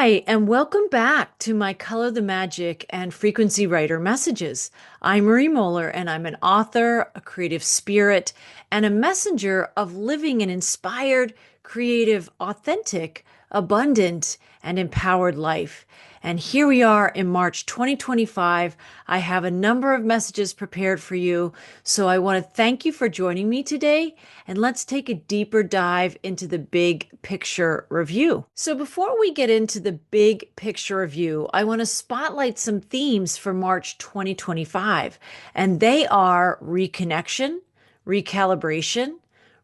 Hi, and welcome back to my Color the Magic and Frequency Writer messages. I'm Marie Mohler, and I'm an author, a creative spirit, and a messenger of living an inspired, creative, authentic, abundant, and empowered life. And here we are in March 2025. I have a number of messages prepared for you. So I want to thank you for joining me today. And let's take a deeper dive into the big picture review. So before we get into the big picture review, I want to spotlight some themes for March 2025. And they are reconnection, recalibration,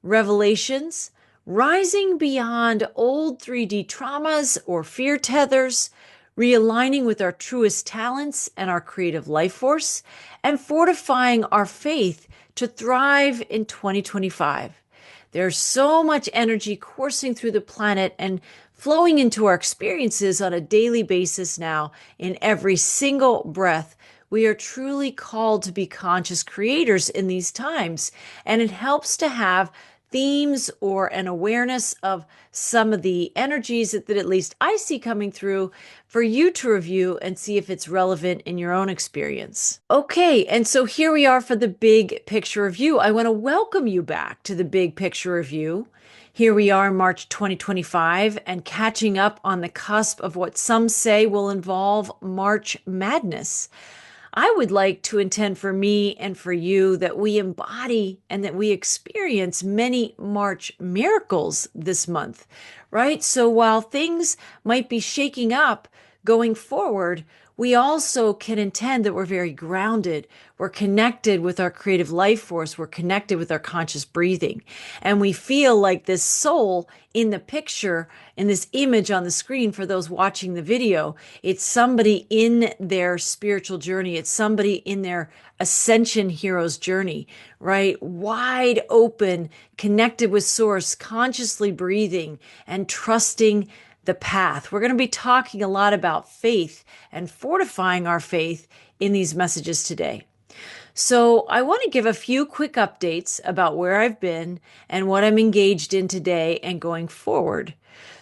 revelations, rising beyond old 3D traumas or fear tethers, realigning with our truest talents and our creative life force, and fortifying our faith to thrive in 2025. There's so much energy coursing through the planet and flowing into our experiences on a daily basis now in every single breath. We are truly called to be conscious creators in these times, and it helps to have themes or an awareness of some of the energies that at least I see coming through for you to review and see if it's relevant in your own experience. Okay, and so here we are for the big picture review. I want to welcome you back to the big picture review. Here we are in March 2025 and catching up on the cusp of what some say will involve March Madness. I would like to intend for me and for you that we embody and that we experience many March miracles this month, right? So while things might be shaking up going forward, we also can intend that we're very grounded. We're connected with our creative life force. We're connected with our conscious breathing. And we feel like this soul in the picture, in this image on the screen for those watching the video, it's somebody in their spiritual journey. It's somebody in their ascension hero's journey, right? Wide open, connected with source, consciously breathing and trusting the path. We're going to be talking a lot about faith and fortifying our faith in these messages today. So I want to give a few quick updates about where I've been and what I'm engaged in today and going forward.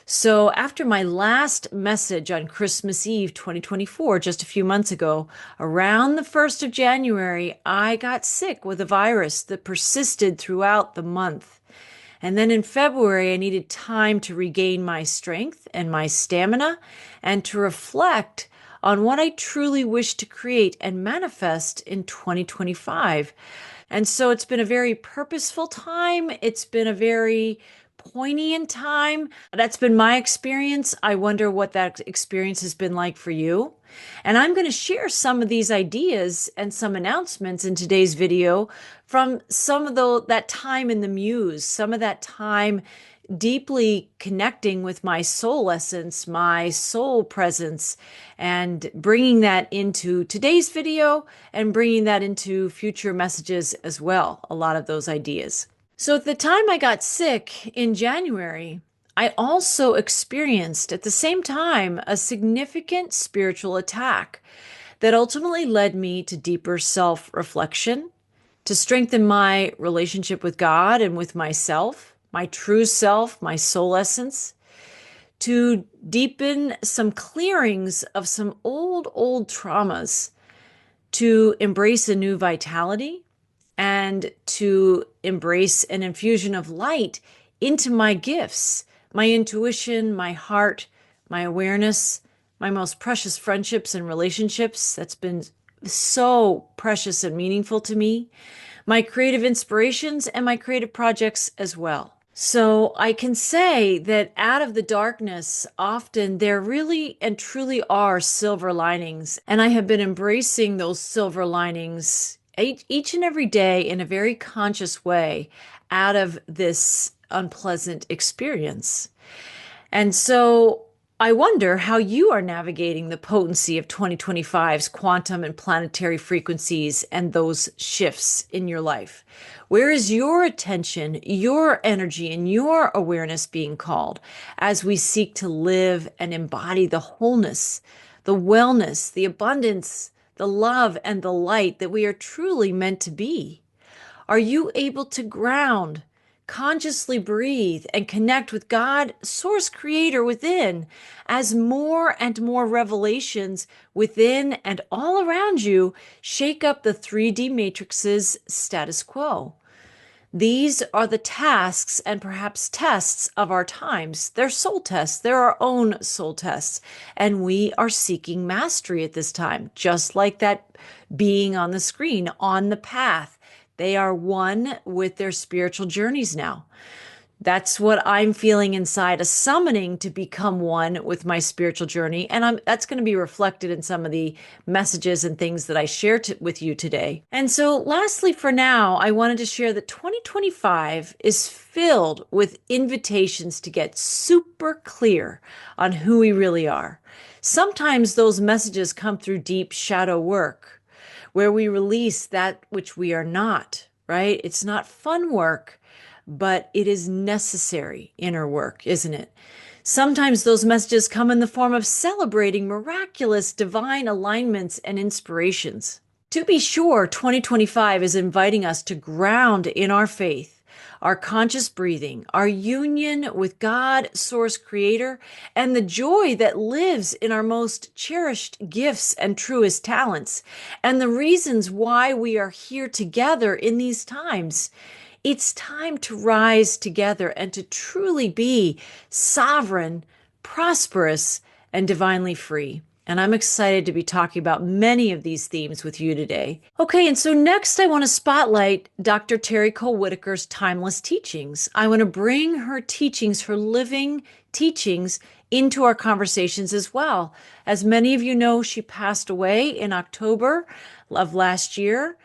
So after my last message on Christmas Eve 2024, just a few months ago, around the 1st of January, I got sick with a virus that persisted throughout the month. And then in February, I needed time to regain my strength and my stamina and to reflect on what I truly wish to create and manifest in 2025. And so it's been a very purposeful time. It's been a very poignant time. That's been my experience. I wonder what that experience has been like for you. And I'm going to share some of these ideas and some announcements in today's video from some of that time in the muse, some of that time deeply connecting with my soul essence, my soul presence, and bringing that into today's video and bringing that into future messages as well, a lot of those ideas. So at the time I got sick in January, I also experienced at the same time a significant spiritual attack that ultimately led me to deeper self-reflection, to strengthen my relationship with God and with myself, my true self, my soul essence, to deepen some clearings of some old traumas, to embrace a new vitality, and to embrace an infusion of light into my gifts, my intuition, my heart, my awareness, my most precious friendships and relationships. That's been so precious and meaningful to me, my creative inspirations and my creative projects as well. So I can say that out of the darkness, often there really and truly are silver linings. And I have been embracing those silver linings each and every day in a very conscious way out of this unpleasant experience. And so I wonder how you are navigating the potency of 2025's quantum and planetary frequencies and those shifts in your life. Where is your attention, your energy, and your awareness being called as we seek to live and embody the wholeness, the wellness, the abundance, the love, and the light that we are truly meant to be? Are you able to ground, consciously breathe and connect with God, source creator within, as more and more revelations within and all around you shake up the 3D matrix's status quo. These are the tasks and perhaps tests of our times. They're soul tests. They're our own soul tests. And we are seeking mastery at this time, just like that being on the screen, on the path. They are one with their spiritual journeys now. That's what I'm feeling inside, a summoning to become one with my spiritual journey. And that's going to be reflected in some of the messages and things that I share with you today. And so lastly, for now, I wanted to share that 2025 is filled with invitations to get super clear on who we really are. Sometimes those messages come through deep shadow work, where we release that which we are not, right? It's not fun work, but it is necessary inner work, isn't it? Sometimes those messages come in the form of celebrating miraculous divine alignments and inspirations. To be sure, 2025 is inviting us to ground in our faith, our conscious breathing, our union with God, source creator, and the joy that lives in our most cherished gifts and truest talents, and the reasons why we are here together in these times. It's time to rise together and to truly be sovereign, prosperous, and divinely free. And I'm excited to be talking about many of these themes with you today. Okay, and so next I want to spotlight Dr. Terry Cole Whitaker's timeless teachings. I want to bring her teachings, her living teachings, into our conversations as well. As many of you know, she passed away in October of last year.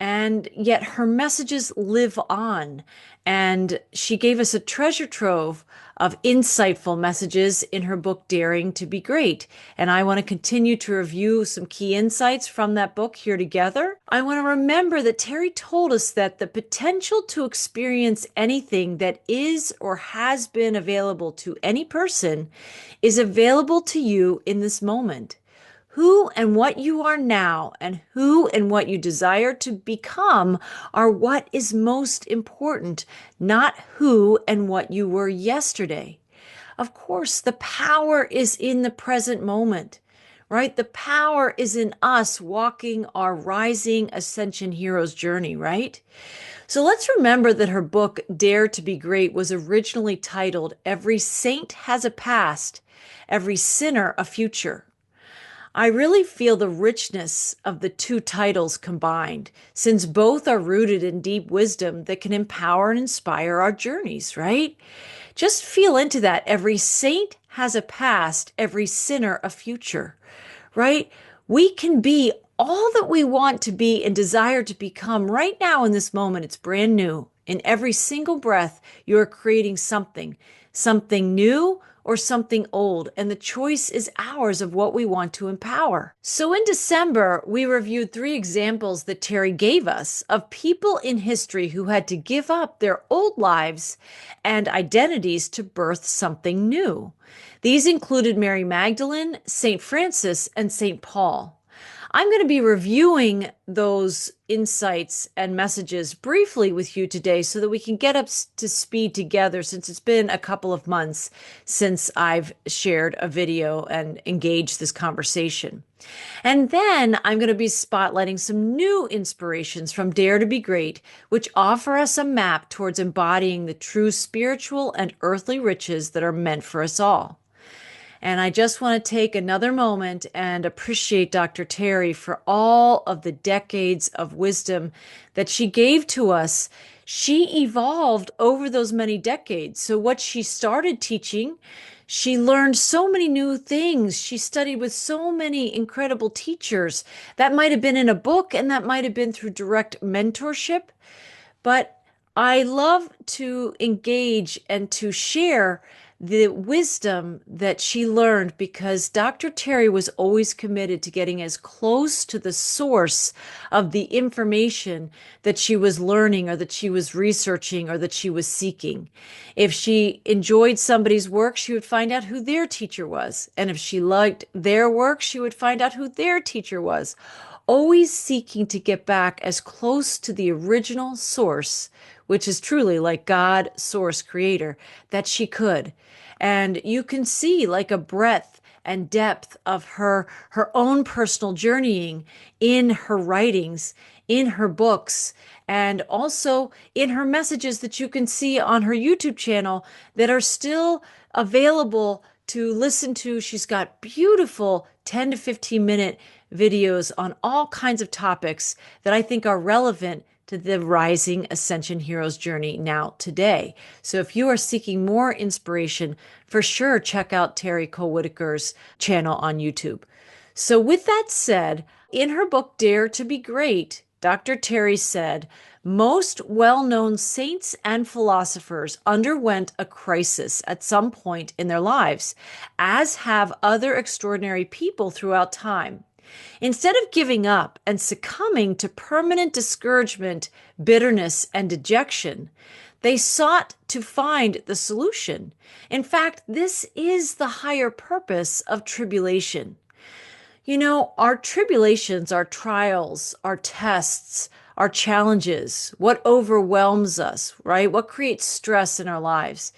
And yet her messages live on. And she gave us a treasure trove of insightful messages in her book, Daring to Be Great. And I want to continue to review some key insights from that book here together. I want to remember that Terry told us that the potential to experience anything that is or has been available to any person is available to you in this moment. Who and what you are now and who and what you desire to become are what is most important, not who and what you were yesterday. Of course, the power is in the present moment, right? The power is in us walking our rising ascension hero's journey, right? So let's remember that her book, Dare to Be Great, was originally titled Every Saint Has a Past, Every Sinner a Future. I really feel the richness of the two titles combined, since both are rooted in deep wisdom that can empower and inspire our journeys, right? Just feel into that. Every saint has a past, every sinner a future, right? We can be all that we want to be and desire to become right now in this moment. It's brand new. In every single breath, you're creating something new, or something old, and the choice is ours of what we want to empower. So in December, we reviewed 3 examples that Terry gave us of people in history who had to give up their old lives and identities to birth something new. These included Mary Magdalene, St. Francis, and St. Paul. I'm going to be reviewing those insights and messages briefly with you today so that we can get up to speed together, since it's been a couple of months since I've shared a video and engaged this conversation. And then I'm going to be spotlighting some new inspirations from Dare to Be Great, which offer us a map towards embodying the true spiritual and earthly riches that are meant for us all. And I just want to take another moment and appreciate Dr. Terry for all of the decades of wisdom that she gave to us. She evolved over those many decades. So what she started teaching, she learned so many new things. She studied with so many incredible teachers. That might have been in a book, and that might have been through direct mentorship. But I love to engage and to share the wisdom that she learned, because Dr. Terry was always committed to getting as close to the source of the information that she was learning or that she was researching or that she was seeking. If she enjoyed somebody's work, she would find out who their teacher was. And if she liked their work, she would find out who their teacher was. Always seeking to get back as close to the original source, which is truly like God, source, creator, that she could. And you can see like a breadth and depth of her own personal journeying in her writings, in her books, and also in her messages that you can see on her YouTube channel that are still available to listen to. She's got beautiful 10 to 15 minute videos on all kinds of topics that I think are relevant to the rising ascension hero's journey now today. So if you are seeking more inspiration, for sure check out Terry Cole Whitaker's channel on YouTube. So with that said, in her book Dare to Be Great, Dr. Terry said, most well-known saints and philosophers underwent a crisis at some point in their lives, as have other extraordinary people throughout time. Instead of giving up and succumbing to permanent discouragement, bitterness, and dejection, they sought to find the solution. In fact, this is the higher purpose of tribulation. You know, our tribulations, our trials, our tests, our challenges, what overwhelms us, right? What creates stress in our lives?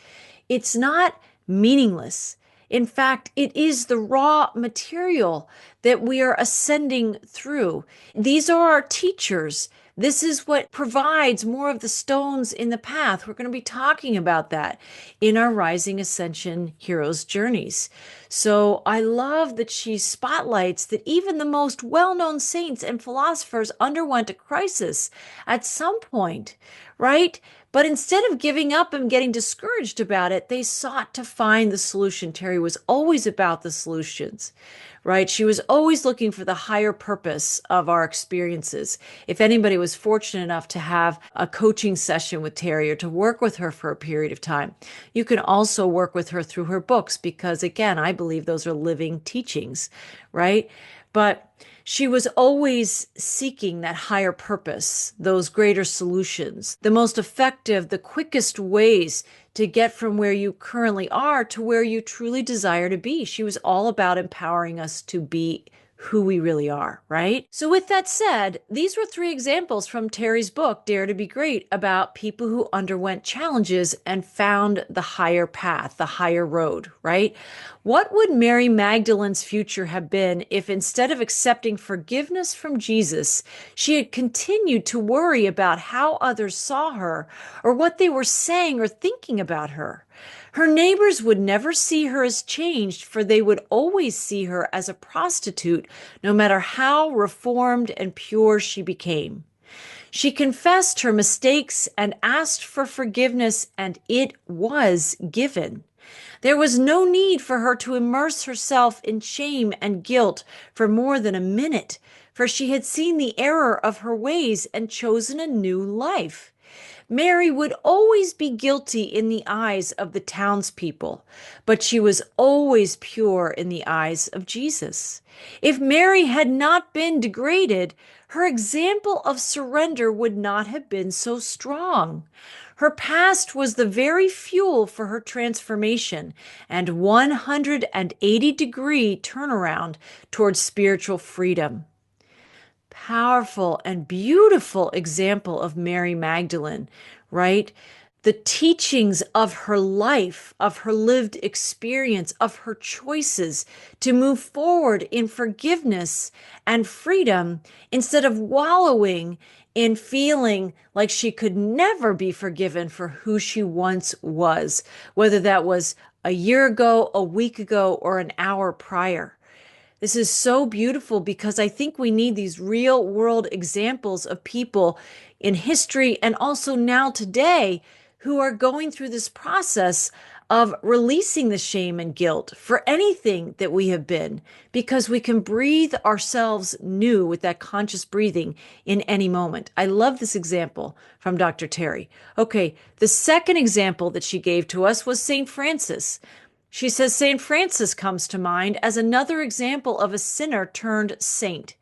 It's not meaningless. In fact, it is the raw material that we are ascending through. These are our teachers. This is what provides more of the stones in the path. We're going to be talking about that in our Rising Ascension Heroes Journeys. So I love that she spotlights that even the most well-known saints and philosophers underwent a crisis at some point, right? But instead of giving up and getting discouraged about it, they sought to find the solution. Terry was always about the solutions, right? She was always looking for the higher purpose of our experiences. If anybody was fortunate enough to have a coaching session with Terry or to work with her for a period of time, you can also work with her through her books because, again, I believe those are living teachings, right? But she was always seeking that higher purpose, those greater solutions, the most effective, the quickest ways to get from where you currently are to where you truly desire to be. She was all about empowering us to be who we really are, right? So with that said, these were 3 examples from Terry's book, Dare to Be Great, about people who underwent challenges and found the higher path, the higher road, right? What would Mary Magdalene's future have been if instead of accepting forgiveness from Jesus, she had continued to worry about how others saw her or what they were saying or thinking about her? Her neighbors would never see her as changed, for they would always see her as a prostitute, no matter how reformed and pure she became. She confessed her mistakes and asked for forgiveness, and it was given. There was no need for her to immerse herself in shame and guilt for more than a minute, for she had seen the error of her ways and chosen a new life. Mary would always be guilty in the eyes of the townspeople, but she was always pure in the eyes of Jesus. If Mary had not been degraded, her example of surrender would not have been so strong. Her past was the very fuel for her transformation and 180-degree turnaround towards spiritual freedom. Powerful and beautiful example of Mary Magdalene, right? The teachings of her life, of her lived experience, of her choices to move forward in forgiveness and freedom instead of wallowing in feeling like she could never be forgiven for who she once was, whether that was a year ago, a week ago, or an hour prior. This is so beautiful because I think we need these real world examples of people in history and also now today who are going through this process of releasing the shame and guilt for anything that we have been, because we can breathe ourselves new with that conscious breathing in any moment. I love this example from Dr. Terry. Okay, the second example that she gave to us was St. Francis. She says St. Francis comes to mind as another example of a sinner turned saint.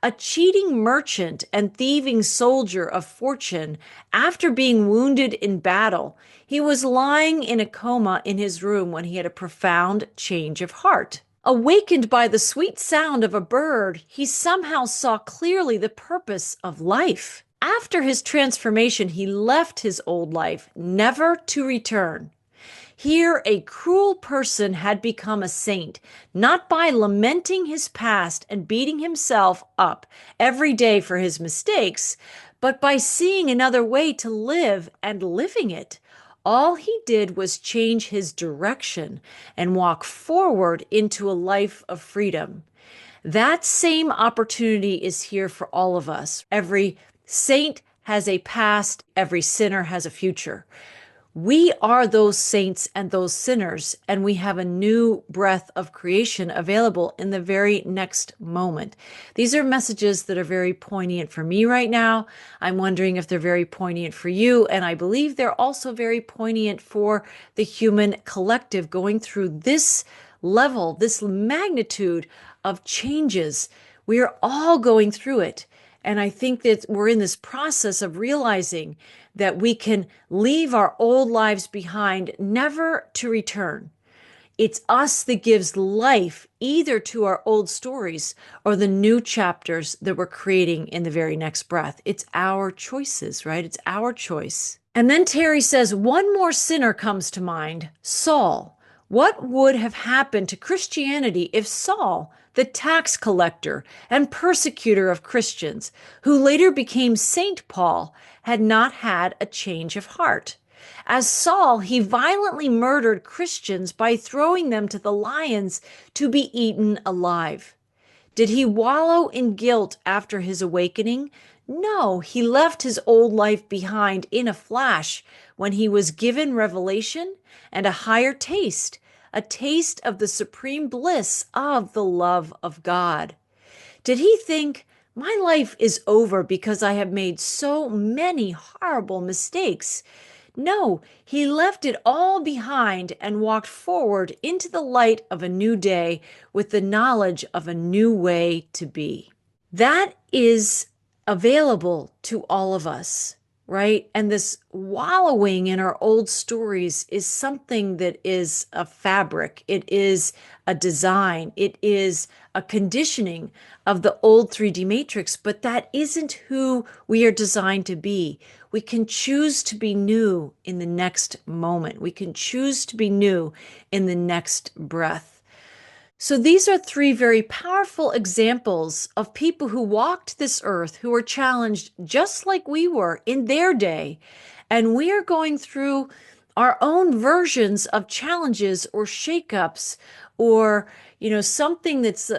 A cheating merchant and thieving soldier of fortune, after being wounded in battle, he was lying in a coma in his room when he had a profound change of heart. Awakened by the sweet sound of a bird, he somehow saw clearly the purpose of life. After his transformation, he left his old life, never to return. Here, a cruel person had become a saint, not by lamenting his past and beating himself up every day for his mistakes, but by seeing another way to live and living it. All he did was change his direction and walk forward into a life of freedom. That same opportunity is here for all of us. Every saint has a past, every sinner has a future. We are those saints and those sinners, and we have a new breath of creation available in the very next moment. These are messages that are very poignant for me right now. I'm wondering if they're very poignant for you, and I believe they're also very poignant for the human collective going through this level, this magnitude of changes. We are all going through it. And I think that we're in this process of realizing that we can leave our old lives behind, never to return. It's us that gives life either to our old stories or the new chapters that we're creating in the very next breath. It's our choices, right? It's our choice. And then Terry says, one more sinner comes to mind, Saul. What would have happened to Christianity if Saul, the tax collector and persecutor of Christians, who later became Saint Paul, had not had a change of heart? As Saul, he violently murdered Christians by throwing them to the lions to be eaten alive. Did he wallow in guilt after his awakening? No, he left his old life behind in a flash when he was given revelation and a higher taste, a taste of the supreme bliss of the love of God. Did he think, my life is over because I have made so many horrible mistakes? No, he left it all behind and walked forward into the light of a new day with the knowledge of a new way to be. That is available to all of us, right? And this wallowing in our old stories is something that is a fabric. It is a design. It is a conditioning of the old 3D matrix, but that isn't who we are designed to be. We can choose to be new in the next moment. We can choose to be new in the next breath. So these are three very powerful examples of people who walked this earth, who were challenged just like we were in their day. And we are going through our own versions of challenges or shakeups or, something that's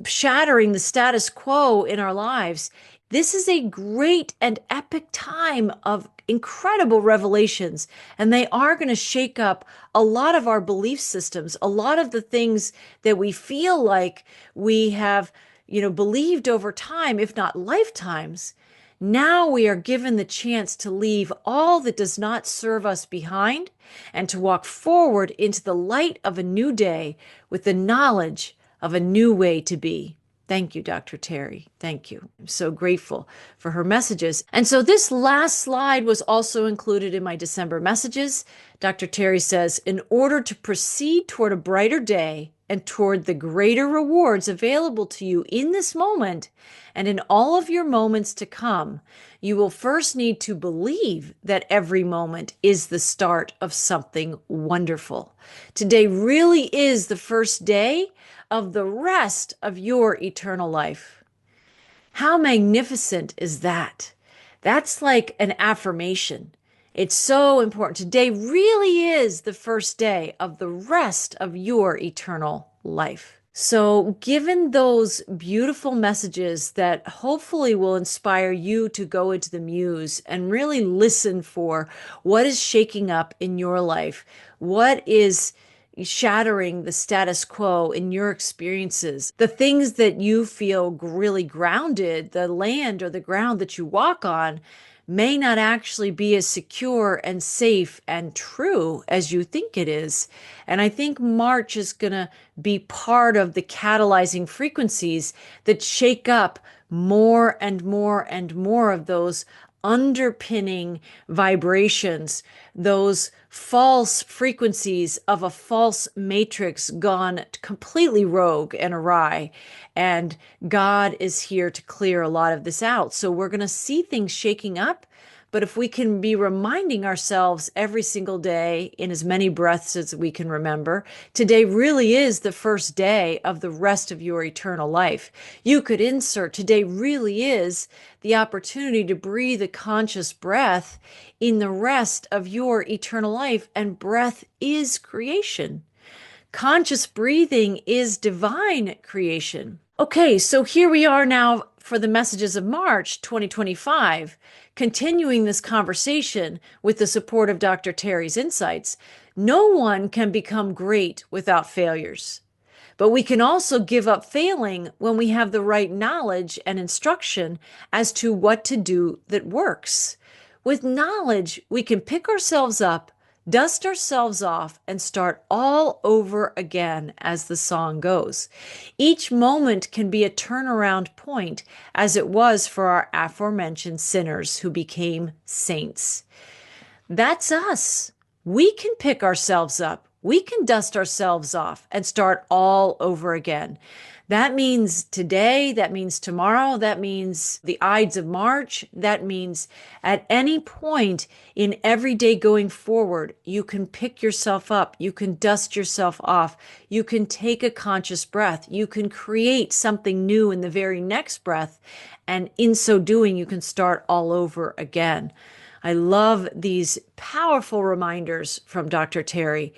shattering the status quo in our lives. This is a great and epic time of incredible revelations, and they are going to shake up a lot of our belief systems, a lot of the things that we feel like we have, believed over time, if not lifetimes. Now we are given the chance to leave all that does not serve us behind and to walk forward into the light of a new day with the knowledge of a new way to be. Thank you, Dr. Terry. Thank you. I'm so grateful for her messages. And so this last slide was also included in my December messages. Dr. Terry says, in order to proceed toward a brighter day and toward the greater rewards available to you in this moment and in all of your moments to come, you will first need to believe that every moment is the start of something wonderful. Today really is the first day of the rest of your eternal life. How magnificent is that? That's like an affirmation. It's so important. Today really is the first day of the rest of your eternal life. So, given those beautiful messages that hopefully will inspire you to go into the muse and really listen for what is shaking up in your life, what is shattering the status quo in your experiences, the things that you feel really grounded, the land or the ground that you walk on may not actually be as secure and safe and true as you think it is. And I think March is going to be part of the catalyzing frequencies that shake up more and more and more of those underpinning vibrations, those false frequencies of a false matrix gone completely rogue and awry. And God is here to clear a lot of this out. So we're going to see things shaking up. But if we can be reminding ourselves every single day in as many breaths as we can remember, today really is the first day of the rest of your eternal life. You could insert today really is the opportunity to breathe a conscious breath in the rest of your eternal life. And breath is creation. Conscious breathing is divine creation. Okay, so here we are now for the messages of March 2025, continuing this conversation with the support of Dr. Terry's insights. No one can become great without failures, but we can also give up failing when we have the right knowledge and instruction as to what to do that works. With knowledge, we can pick ourselves up, dust ourselves off, and start all over again, as the song goes. Each moment can be a turnaround point, as it was for our aforementioned sinners who became saints. That's us. We can pick ourselves up. We can dust ourselves off and start all over again. That means today, that means tomorrow, that means the Ides of March, that means at any point in every day going forward, you can pick yourself up, you can dust yourself off, you can take a conscious breath, you can create something new in the very next breath, and in so doing, you can start all over again. I love these powerful reminders from Dr. Terry.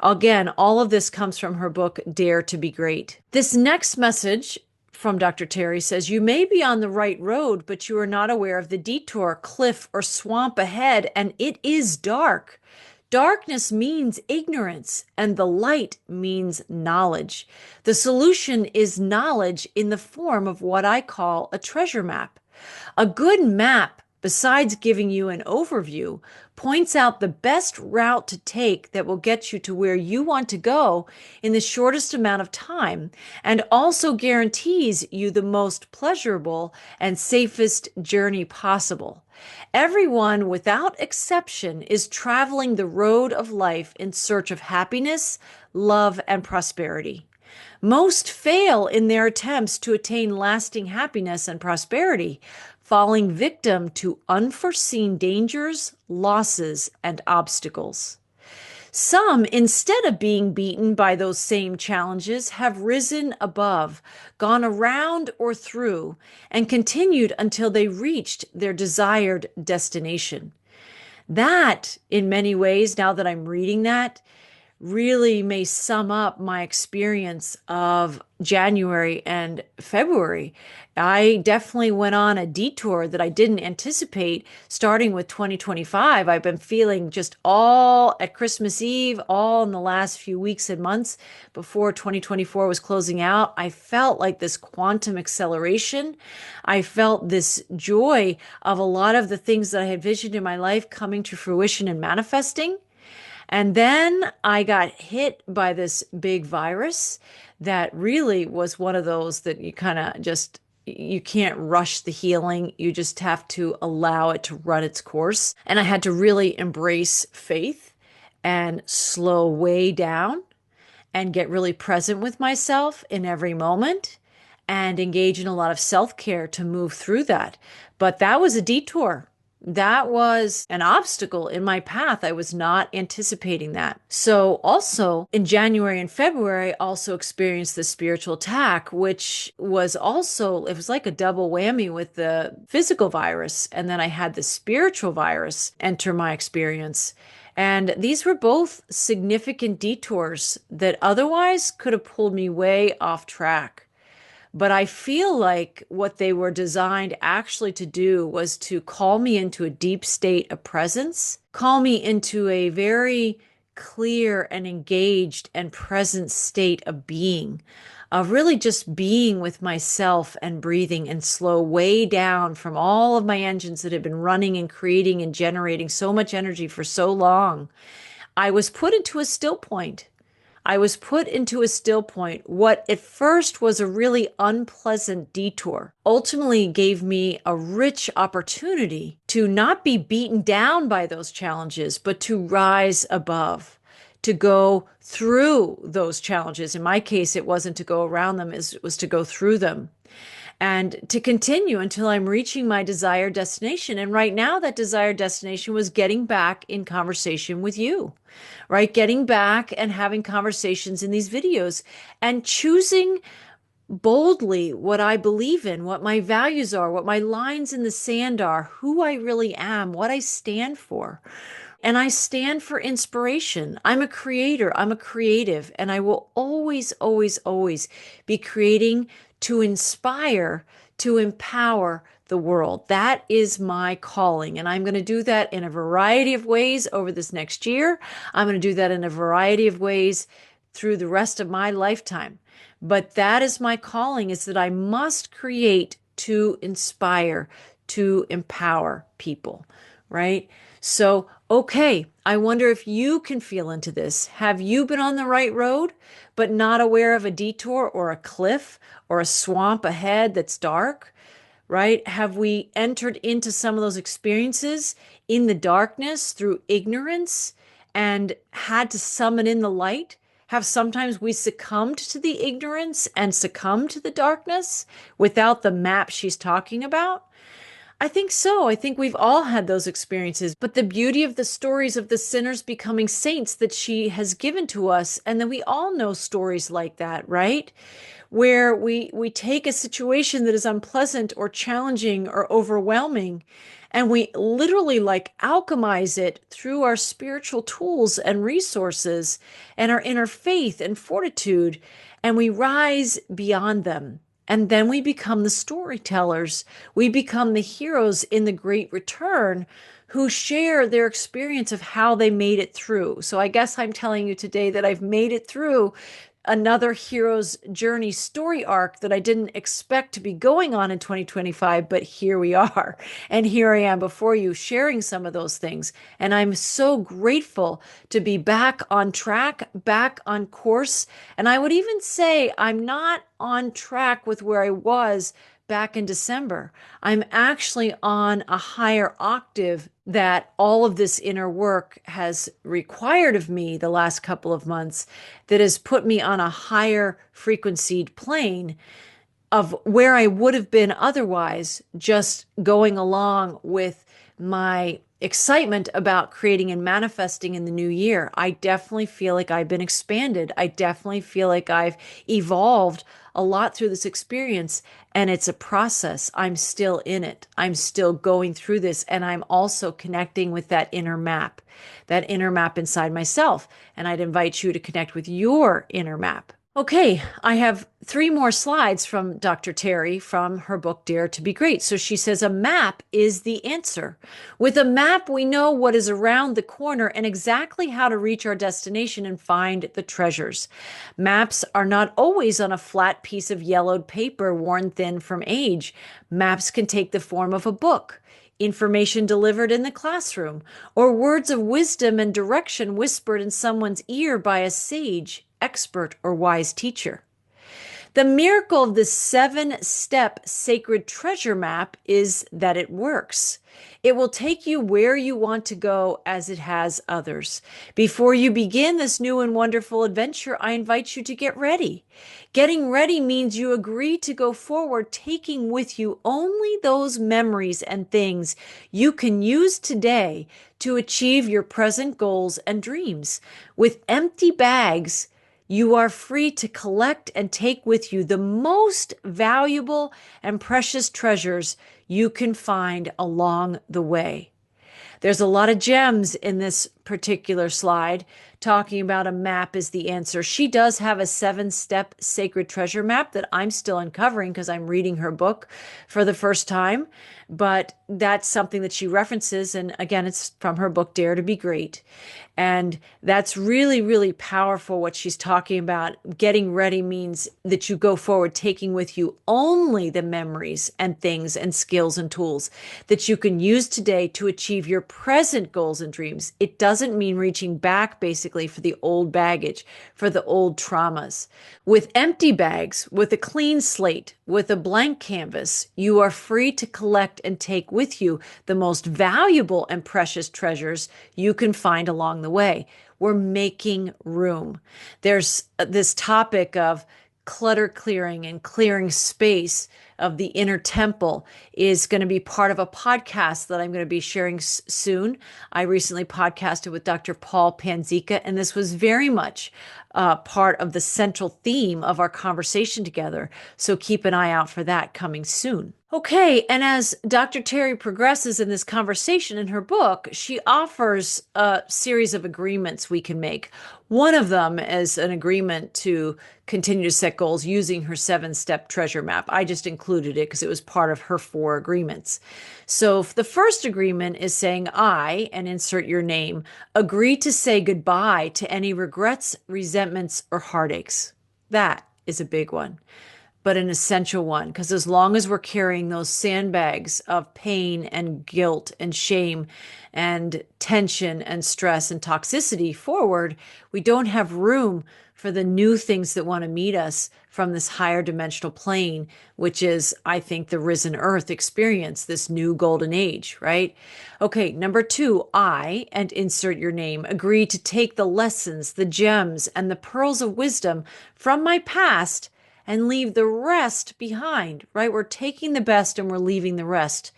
Again, all of this comes from her book, Dare to Be Great. This next message from Dr. Terry says, you may be on the right road, but you are not aware of the detour, cliff, or swamp ahead, and it is dark. Darkness means ignorance, and the light means knowledge. The solution is knowledge in the form of what I call a treasure map. A good map, besides giving you an overview, points out the best route to take that will get you to where you want to go in the shortest amount of time, and also guarantees you the most pleasurable and safest journey possible. Everyone, without exception, is traveling the road of life in search of happiness, love, and prosperity. Most fail in their attempts to attain lasting happiness and prosperity, falling victim to unforeseen dangers, losses, and obstacles. Some, instead of being beaten by those same challenges, have risen above, gone around or through, and continued until they reached their desired destination. That, in many ways, now that I'm reading that, really may sum up my experience of January and February. I definitely went on a detour that I didn't anticipate starting with 2025. I've been feeling just all at Christmas Eve, all in the last few weeks and months before 2024 was closing out. I felt like this quantum acceleration. I felt this joy of a lot of the things that I had visioned in my life coming to fruition and manifesting. And then I got hit by this big virus that really was one of those that you kind of just, you can't rush the healing. You just have to allow it to run its course. And I had to really embrace faith and slow way down and get really present with myself in every moment and engage in a lot of self-care to move through that. But that was a detour. That was an obstacle in my path. I was not anticipating that. So also in January and February, I also experienced the spiritual attack, which was also, it was like a double whammy with the physical virus. And then I had the spiritual virus enter my experience. And these were both significant detours that otherwise could have pulled me way off track. But I feel like what they were designed actually to do was to call me into a deep state of presence, call me into a very clear and engaged and present state of being, of really just being with myself and breathing and slow way down from all of my engines that had been running and creating and generating so much energy for so long. I was put into a still point. I was put into a still point. What at first was a really unpleasant detour ultimately gave me a rich opportunity to not be beaten down by those challenges, but to rise above, to go through those challenges. In my case, it wasn't to go around them, it was to go through them and to continue until I'm reaching my desired destination. And right now, that desired destination was getting back in conversation with you, right? Getting back and having conversations in these videos and choosing boldly what I believe in, what my values are, what my lines in the sand are, who I really am, what I stand for. And I stand for inspiration. I'm a creator, I'm a creative, and I will always, always, always be creating to inspire, to empower the world. That is my calling. And I'm going to do that in a variety of ways over this next year. I'm going to do that in a variety of ways through the rest of my lifetime. But that is my calling, is that I must create to inspire, to empower people, right? So, okay, I wonder if you can feel into this. Have you been on the right road, but not aware of a detour or a cliff or a swamp ahead that's dark, right? Have we entered into some of those experiences in the darkness through ignorance and had to summon in the light? Have sometimes we succumbed to the ignorance and succumbed to the darkness without the map she's talking about? I think so. I think we've all had those experiences. But the beauty of the stories of the sinners becoming saints that she has given to us, and then we all know stories like that, right? Where we take a situation that is unpleasant or challenging or overwhelming, and we literally like alchemize it through our spiritual tools and resources and our inner faith and fortitude, and we rise beyond them. And then we become the storytellers. We become the heroes in the great return who share their experience of how they made it through. So I guess I'm telling you today that I've made it through another hero's journey story arc that I didn't expect to be going on in 2025, but here we are. And here I am before you sharing some of those things. And I'm so grateful to be back on track, back on course. And I would even say I'm not on track with where I was back in December. I'm actually on a higher octave that all of this inner work has required of me the last couple of months, that has put me on a higher frequency plane of where I would have been otherwise, just going along with my excitement about creating and manifesting in the new year. I definitely feel like I've been expanded. I definitely feel like I've evolved a lot through this experience, and it's a process. I'm still in it. I'm still going through this, and I'm also connecting with that inner map inside myself. And I'd invite you to connect with your inner map. Okay, I have 3 more slides from Dr. Terry from her book, Dare to Be Great. So she says, a map is the answer. With a map, we know what is around the corner and exactly how to reach our destination and find the treasures. Maps are not always on a flat piece of yellowed paper worn thin from age. Maps can take the form of a book, information delivered in the classroom, or words of wisdom and direction whispered in someone's ear by a sage, expert, or wise teacher. The miracle of the 7-step sacred treasure map is that it works. It will take you where you want to go as it has others. Before you begin this new and wonderful adventure, I invite you to get ready. Getting ready means you agree to go forward, taking with you only those memories and things you can use today to achieve your present goals and dreams. With empty bags, you are free to collect and take with you the most valuable and precious treasures you can find along the way. There's a lot of gems in this particular slide talking about a map is the answer. She does have a 7-step sacred treasure map that I'm still uncovering because I'm reading her book for the first time. But that's something that she references. And again, it's from her book, Dare to Be Great. And that's really, really powerful what she's talking about. Getting ready means that you go forward, taking with you only the memories and things and skills and tools that you can use today to achieve your present goals and dreams. It doesn't mean reaching back basically basically for the old baggage, for the old traumas. With empty bags, with a clean slate, with a blank canvas, you are free to collect and take with you the most valuable and precious treasures you can find along the way. We're making room. There's this topic of clutter clearing and clearing space of the inner temple is going to be part of a podcast that I'm going to be sharing soon. I recently podcasted with Dr. Paul Panzica, and this was very much part of the central theme of our conversation together. So keep an eye out for that coming soon. Okay, and as Dr. Terry progresses in this conversation in her book, she offers a series of agreements we can make. One of them is an agreement to continue to set goals using her 7-step treasure map. I just included it because it was part of her 4 agreements. So the first agreement is saying, I, and insert your name, agree to say goodbye to any regrets, resentments, or heartaches. That is a big one, but an essential one, because as long as we're carrying those sandbags of pain and guilt and shame and tension and stress and toxicity forward, we don't have room for the new things that want to meet us from this higher dimensional plane, which is, I think, the risen earth experience, this new golden age, right? Okay, number 2, I, and insert your name, agree to take the lessons, the gems, and the pearls of wisdom from my past and leave the rest behind, right? We're taking the best and we're leaving the rest.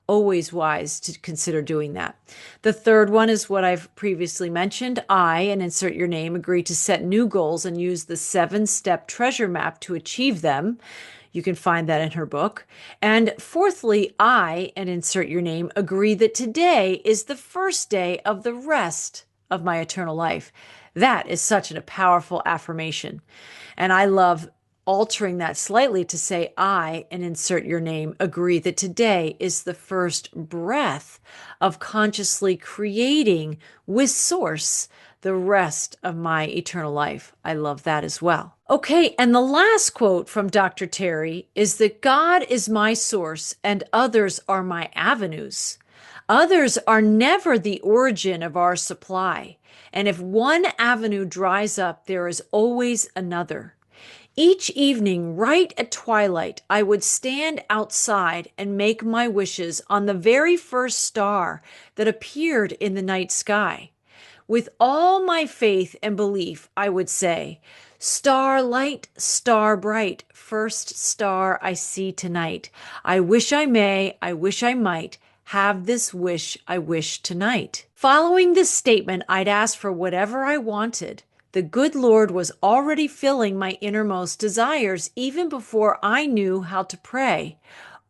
Always wise to consider doing that. The third one is what I've previously mentioned. I, and insert your name, agree to set new goals and use the 7-step treasure map to achieve them. You can find that in her book. And fourthly, I, and insert your name, agree that today is the first day of the rest of my eternal life. That is such a powerful affirmation. And I love altering that slightly to say, I, and insert your name, agree that today is the first breath of consciously creating with Source the rest of my eternal life. I love that as well. Okay, and the last quote from Dr. Terry is that God is my source and others are my avenues. Others are never the origin of our supply. And if one avenue dries up, there is always another. Each evening, right at twilight, I would stand outside and make my wishes on the very first star that appeared in the night sky. With all my faith and belief, I would say, star light, star bright, first star I see tonight. I wish I may, I wish I might, have this wish I wish tonight. Following this statement, I'd ask for whatever I wanted. The good Lord was already filling my innermost desires even before I knew how to pray.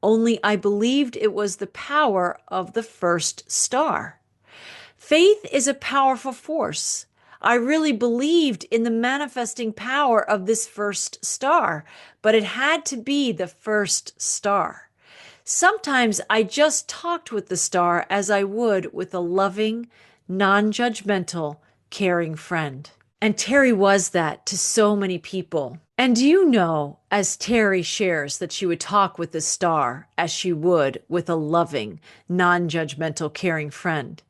Only I believed it was the power of the first star. Faith is a powerful force. I really believed in the manifesting power of this first star, but it had to be the first star. Sometimes I just talked with the star as I would with a loving, non-judgmental, caring friend. And Terry was that to so many people. And do you know, as Terry shares that she would talk with the star as she would with a loving, non-judgmental, caring friend,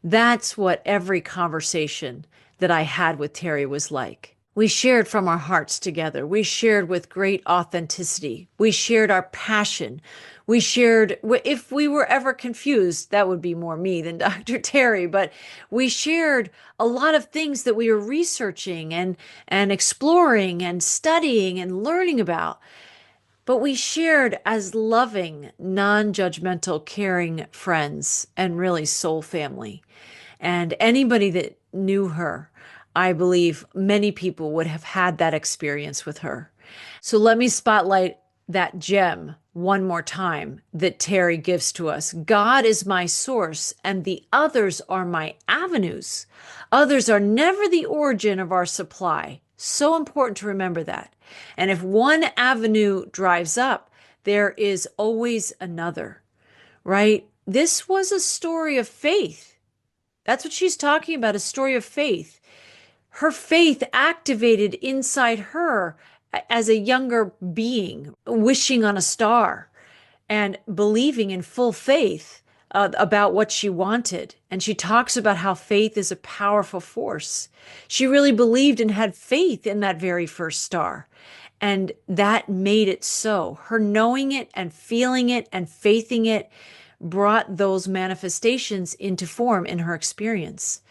that's what every conversation that I had with Terry was like. We shared from our hearts together. We shared with great authenticity. We shared our passion. We shared, if we were ever confused, that would be more me than Dr. Terry, but we shared a lot of things that we were researching and exploring and studying and learning about. But we shared as loving, non-judgmental, caring friends and really soul family. And anybody that knew her, I believe many people would have had that experience with her. So let me spotlight that gem one more time that Terry gives to us. God is my source and the others are my avenues. Others are never the origin of our supply. So important to remember that. And if one avenue dries up, there is always another, right? This was a story of faith. That's what she's talking about, a story of faith. Her faith activated inside her as a younger being, wishing on a star and believing in full faith about what she wanted. And she talks about how faith is a powerful force. She really believed and had faith in that very first star. And that made it so. Her knowing it and feeling it and faithing it brought those manifestations into form in her experience.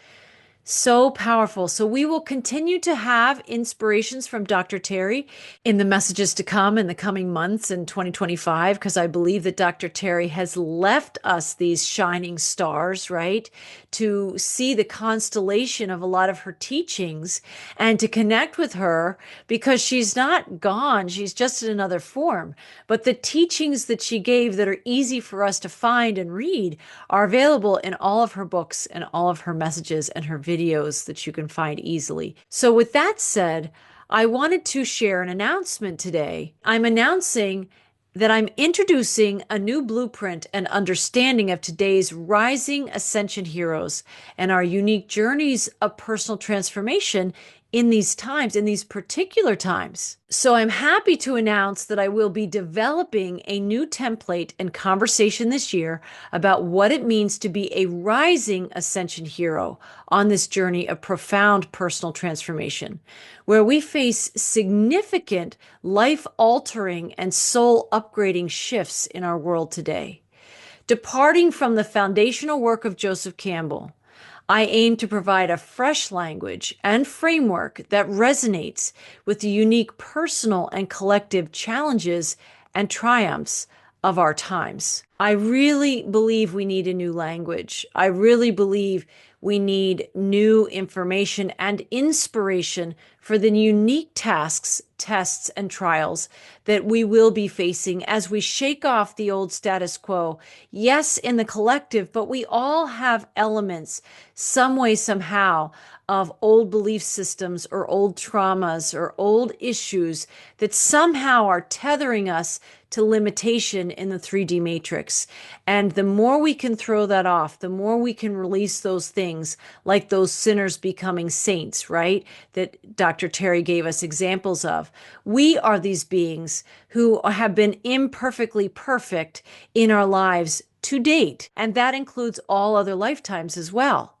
So powerful. So we will continue to have inspirations from Dr. Terry in the messages to come in the coming months in 2025, because I believe that Dr. Terry has left us these shining stars, right? To see the constellation of a lot of her teachings and to connect with her, because she's not gone. She's just in another form. But the teachings that she gave that are easy for us to find and read are available in all of her books and all of her messages and her videos that you can find easily. So with that said, I wanted to share an announcement today. I'm announcing that I'm introducing a new blueprint and understanding of today's rising ascension heroes and our unique journeys of personal transformation in these times, in these particular times. So I'm happy to announce that I will be developing a new template and conversation this year about what it means to be a rising ascension hero on this journey of profound personal transformation, where we face significant life-altering and soul-upgrading shifts in our world today. Departing from the foundational work of Joseph Campbell, I aim to provide a fresh language and framework that resonates with the unique personal and collective challenges and triumphs of our times. I really believe we need a new language. I really believe we need new information and inspiration for the unique tasks, tests, and trials that we will be facing as we shake off the old status quo. Yes, in the collective, but we all have elements, some way, somehow, of old belief systems or old traumas or old issues that somehow are tethering us to limitation in the 3D matrix. And the more we can throw that off, the more we can release those things, like those sinners becoming saints, right? That Dr. Terry gave us examples of. We are these beings who have been imperfectly perfect in our lives to date. And that includes all other lifetimes as well.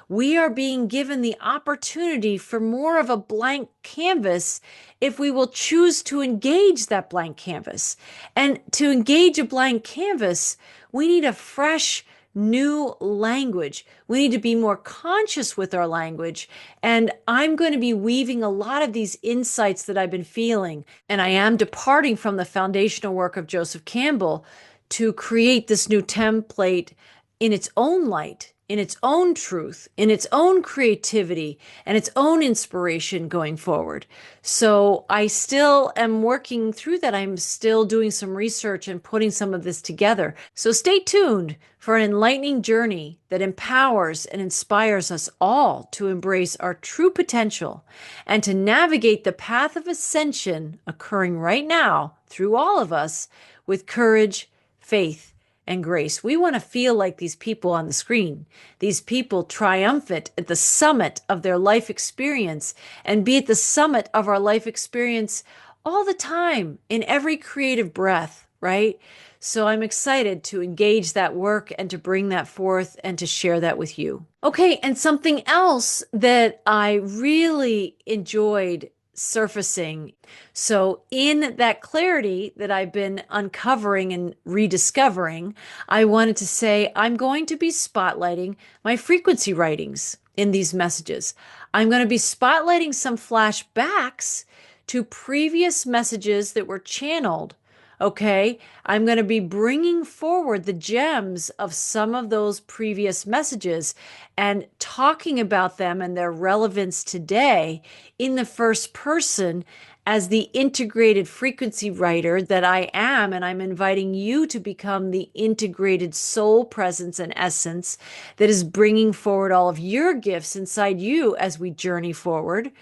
We are being given the opportunity for more of a blank canvas if we will choose to engage that blank canvas. And to engage a blank canvas, we need a fresh, new language. We need to be more conscious with our language. And I'm going to be weaving a lot of these insights that I've been feeling. And I am departing from the foundational work of Joseph Campbell to create this new template in its own light, in its own truth, in its own creativity, and its own inspiration going forward. So I still am working through that. I'm still doing some research and putting some of this together. So stay tuned for an enlightening journey that empowers and inspires us all to embrace our true potential and to navigate the path of ascension occurring right now through all of us with courage, faith, and grace. We want to feel like these people on the screen, these people triumphant at the summit of their life experience and be at the summit of our life experience all the time in every creative breath, right? So I'm excited to engage that work and to bring that forth and to share that with you. Okay, and something else that I really enjoyed surfacing. So in that clarity that I've been uncovering and rediscovering, I wanted to say I'm going to be spotlighting my frequency writings in these messages. I'm going to be spotlighting some flashbacks to previous messages that were channeled. Okay, I'm going to be bringing forward the gems of some of those previous messages and talking about them and their relevance today in the first person as the integrated frequency writer that I am. And I'm inviting you to become the integrated soul presence and essence that is bringing forward all of your gifts inside you as we journey forward,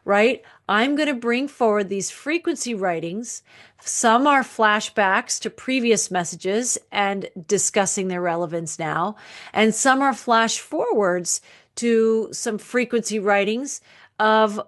right? I'm going to bring forward these frequency writings. Some are flashbacks to previous messages and discussing their relevance now. And some are flash forwards to some frequency writings of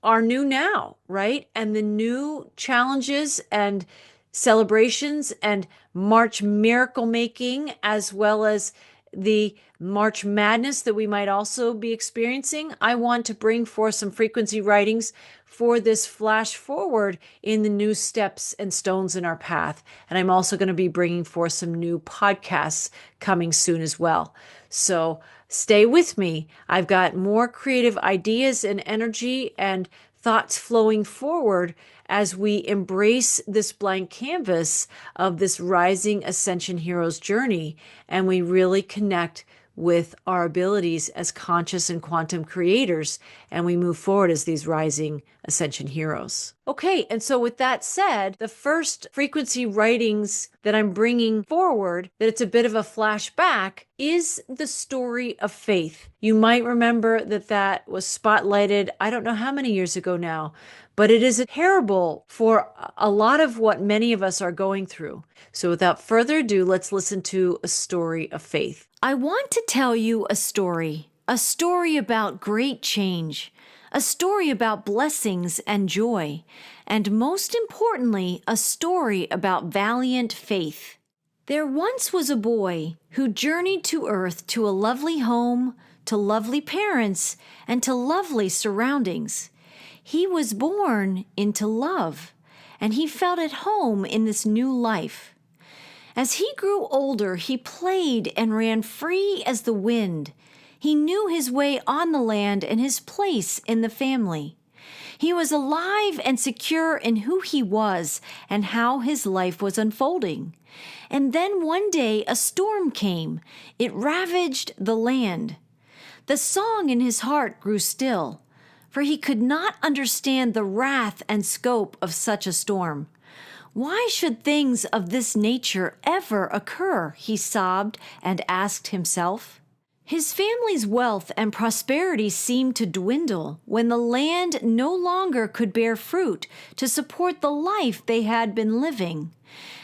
our new now, right? And the new challenges and celebrations and March miracle making, as well as the March madness that we might also be experiencing. I want to bring forth some frequency writings for this flash forward in the new steps and stones in our path. And I'm also going to be bringing forth some new podcasts coming soon as well. So stay with me. I've got more creative ideas and energy and thoughts flowing forward as we embrace this blank canvas of this rising ascension hero's journey, and we really connect with our abilities as conscious and quantum creators, and we move forward as these rising ascension heroes. Okay, and so with that said, the first frequency writings that I'm bringing forward, that it's a bit of a flashback, is the story of faith. You might remember that was spotlighted, I don't know how many years ago now, but it is a parable for a lot of what many of us are going through. So without further ado, let's listen to a story of faith. I want to tell you a story about great change, a story about blessings and joy, and most importantly, a story about valiant faith. There once was a boy who journeyed to Earth to a lovely home, to lovely parents, and to lovely surroundings. He was born into love, and he felt at home in this new life. As he grew older, he played and ran free as the wind. He knew his way on the land and his place in the family. He was alive and secure in who he was and how his life was unfolding. And then one day a storm came. It ravaged the land. The song in his heart grew still, for he could not understand the wrath and scope of such a storm. Why should things of this nature ever occur? He sobbed and asked himself. His family's wealth and prosperity seemed to dwindle when the land no longer could bear fruit to support the life they had been living.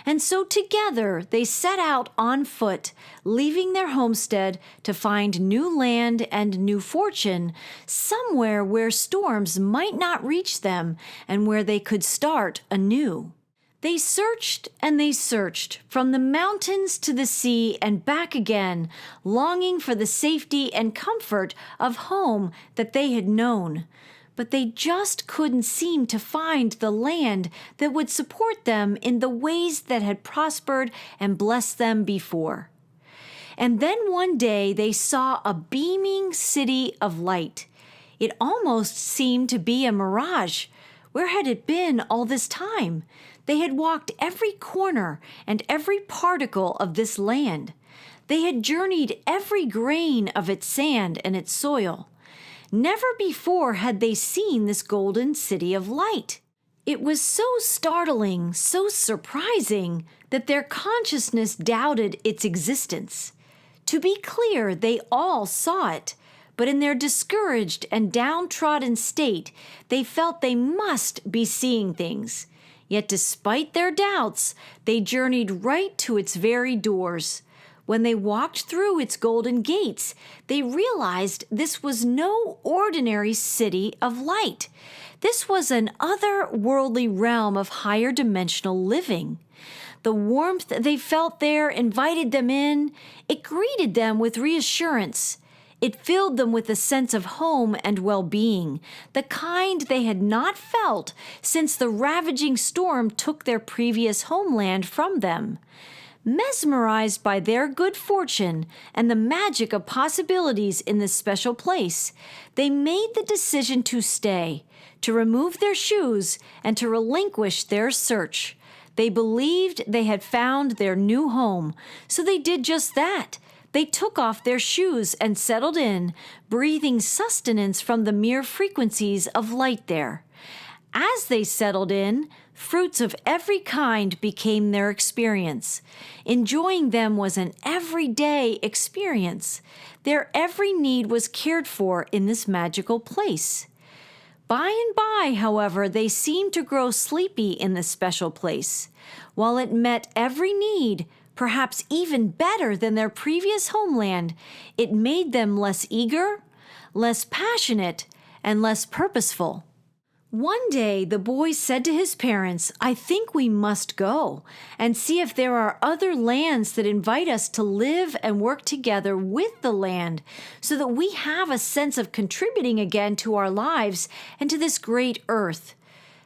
And so together they set out on foot, leaving their homestead to find new land and new fortune, somewhere where storms might not reach them and where they could start anew. They searched and they searched, from the mountains to the sea and back again, longing for the safety and comfort of home that they had known. But they just couldn't seem to find the land that would support them in the ways that had prospered and blessed them before. And then one day they saw a beaming city of light. It almost seemed to be a mirage. Where had it been all this time? They had walked every corner and every particle of this land. They had journeyed every grain of its sand and its soil. Never before had they seen this golden city of light. It was so startling, so surprising, that their consciousness doubted its existence. To be clear, they all saw it, but in their discouraged and downtrodden state, they felt they must be seeing things. Yet despite their doubts, they journeyed right to its very doors. When they walked through its golden gates, they realized this was no ordinary city of light. This was an otherworldly realm of higher dimensional living. The warmth they felt there invited them in. It greeted them with reassurance. It filled them with a sense of home and well-being, the kind they had not felt since the ravaging storm took their previous homeland from them. Mesmerized by their good fortune and the magic of possibilities in this special place, they made the decision to stay, to remove their shoes, and to relinquish their search. They believed they had found their new home, so they did just that. They took off their shoes and settled in, breathing sustenance from the mere frequencies of light there. As they settled in, fruits of every kind became their experience. Enjoying them was an everyday experience. Their every need was cared for in this magical place. By and by, however, they seemed to grow sleepy in this special place. While it met every need, perhaps even better than their previous homeland, it made them less eager, less passionate, and less purposeful. One day, the boy said to his parents, "I think we must go and see if there are other lands that invite us to live and work together with the land so that we have a sense of contributing again to our lives and to this great earth."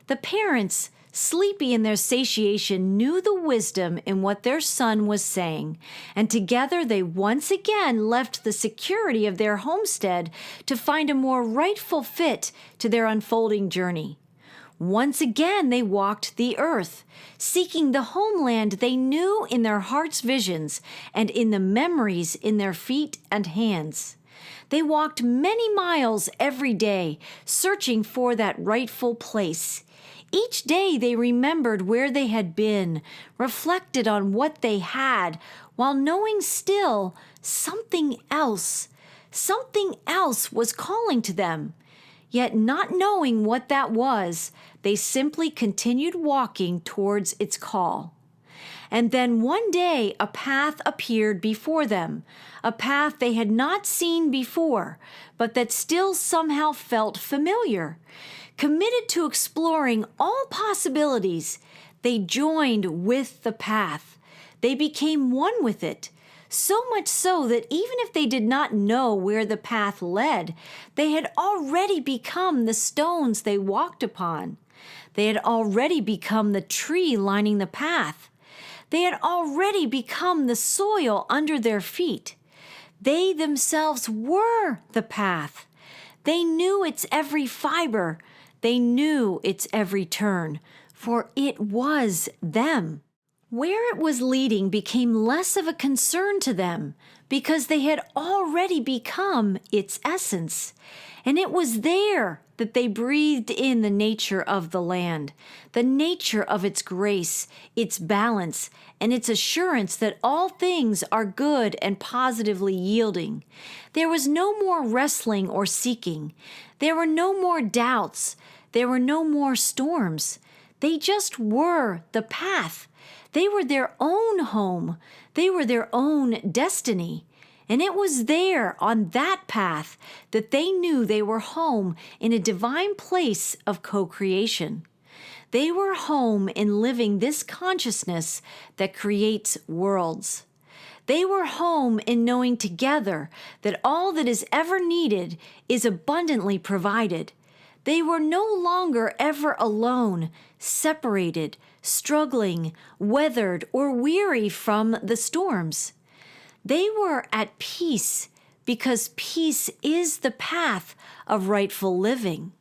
The parents, sleepy in their satiation, knew the wisdom in what their son was saying, and together they once again left the security of their homestead to find a more rightful fit to their unfolding journey. Once again they walked the earth, seeking the homeland they knew in their heart's visions and in the memories in their feet and hands. They walked many miles every day, searching for that rightful place. Each day they remembered where they had been, reflected on what they had, while knowing still something else was calling to them. Yet not knowing what that was, they simply continued walking towards its call. And then one day a path appeared before them, a path they had not seen before, but that still somehow felt familiar. Committed to exploring all possibilities, they joined with the path. They became one with it, so much so that even if they did not know where the path led, they had already become the stones they walked upon. They had already become the tree lining the path. They had already become the soil under their feet. They themselves were the path. They knew its every fiber. They knew its every turn, for it was them. Where it was leading became less of a concern to them because they had already become its essence. And it was there that they breathed in the nature of the land, the nature of its grace, its balance, and its assurance that all things are good and positively yielding. There was no more wrestling or seeking. There were no more doubts. There were no more storms. They just were the path. They were their own home. They were their own destiny. And it was there on that path that they knew they were home in a divine place of co-creation. They were home in living this consciousness that creates worlds. They were home in knowing together that all that is ever needed is abundantly provided. They were no longer ever alone, separated, struggling, weathered, or weary from the storms. They were at peace because peace is the path of rightful living.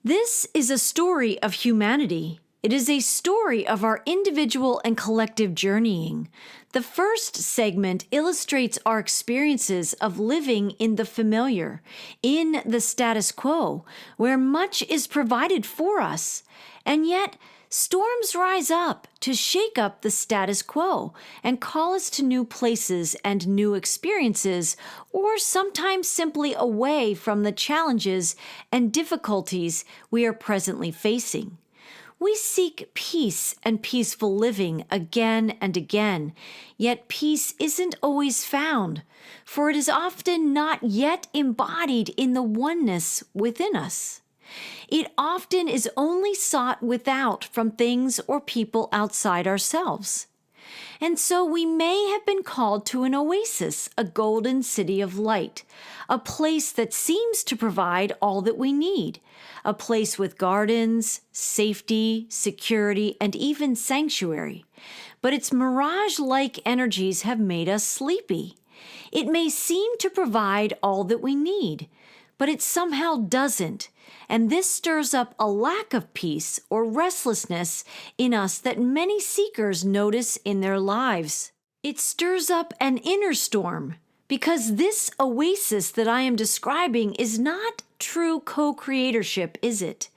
This is a story of humanity. It is a story of our individual and collective journeying. The first segment illustrates our experiences of living in the familiar, in the status quo, where much is provided for us, and yet storms rise up to shake up the status quo and call us to new places and new experiences, or sometimes simply away from the challenges and difficulties we are presently facing. We seek peace and peaceful living again and again, yet peace isn't always found, for it is often not yet embodied in the oneness within us. It often is only sought without from things or people outside ourselves. And so we may have been called to an oasis, a golden city of light, a place that seems to provide all that we need, a place with gardens, safety, security, and even sanctuary. But its mirage-like energies have made us sleepy. It may seem to provide all that we need, but it somehow doesn't. And this stirs up a lack of peace or restlessness in us that many seekers notice in their lives. It stirs up an inner storm because this oasis that I am describing is not true co-creatorship, is it?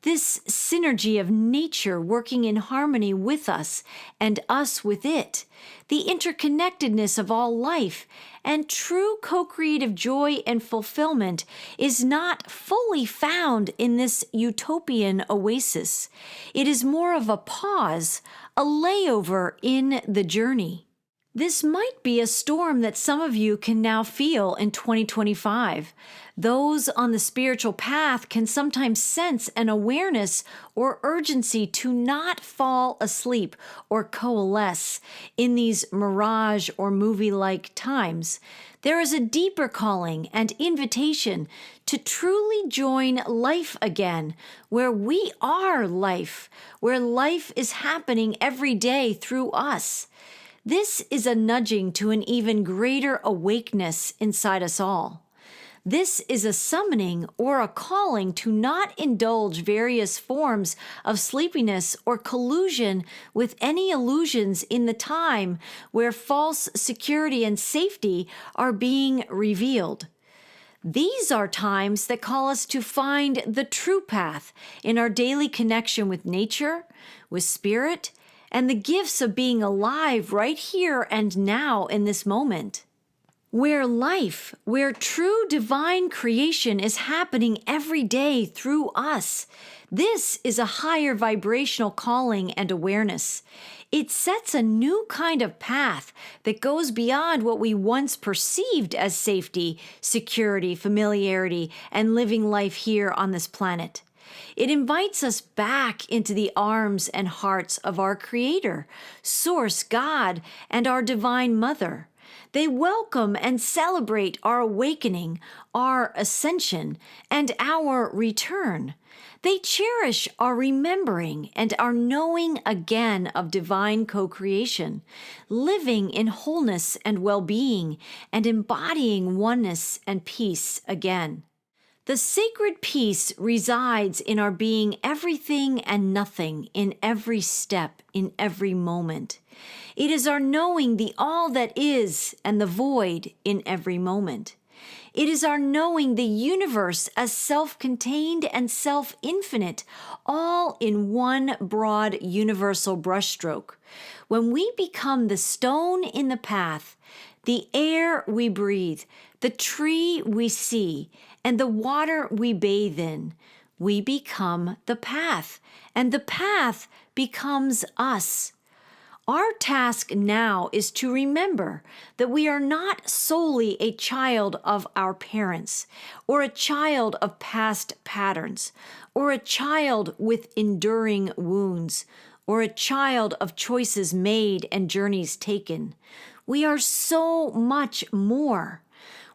This synergy of nature working in harmony with us and us with it, the interconnectedness of all life, and true co-creative joy and fulfillment is not fully found in this utopian oasis. It is more of a pause, a layover in the journey. This might be a storm that some of you can now feel in 2025. Those on the spiritual path can sometimes sense an awareness or urgency to not fall asleep or coalesce in these mirage or movie-like times. There is a deeper calling and invitation to truly join life again, where we are life, where life is happening every day through us. This is a nudging to an even greater awakeness inside us all. This is a summoning or a calling to not indulge various forms of sleepiness or collusion with any illusions in the time where false security and safety are being revealed. These are times that call us to find the true path in our daily connection with nature, with spirit, and the gifts of being alive right here and now in this moment. Where life, where true divine creation is happening every day through us. This is a higher vibrational calling and awareness. It sets a new kind of path that goes beyond what we once perceived as safety, security, familiarity, and living life here on this planet. It invites us back into the arms and hearts of our Creator, Source God, and our Divine Mother. They welcome and celebrate our awakening, our ascension, and our return. They cherish our remembering and our knowing again of divine co-creation, living in wholeness and well-being, and embodying oneness and peace again. The sacred peace resides in our being everything and nothing in every step, in every moment. It is our knowing the all that is and the void in every moment. It is our knowing the universe as self-contained and self-infinite, all in one broad universal brushstroke. When we become the stone in the path, the air we breathe, the tree we see, and the water we bathe in, we become the path, and the path becomes us. Our task now is to remember that we are not solely a child of our parents, or a child of past patterns, or a child with enduring wounds, or a child of choices made and journeys taken. We are so much more.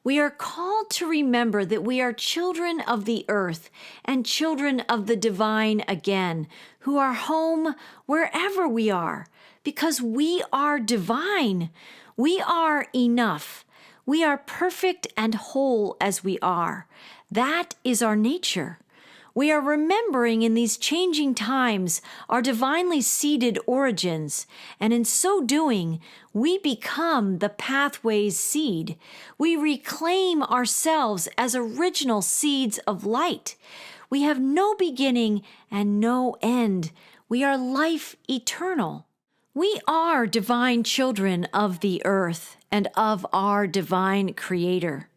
We are called to remember that we are children of the earth and children of the divine again, who are home wherever we are, because we are divine. We are enough. We are perfect and whole as we are. That is our nature. We are remembering in these changing times our divinely seeded origins, and in so doing, we become the pathway's seed. We reclaim ourselves as original seeds of light. We have no beginning and no end. We are life eternal. We are divine children of the earth and of our divine Creator.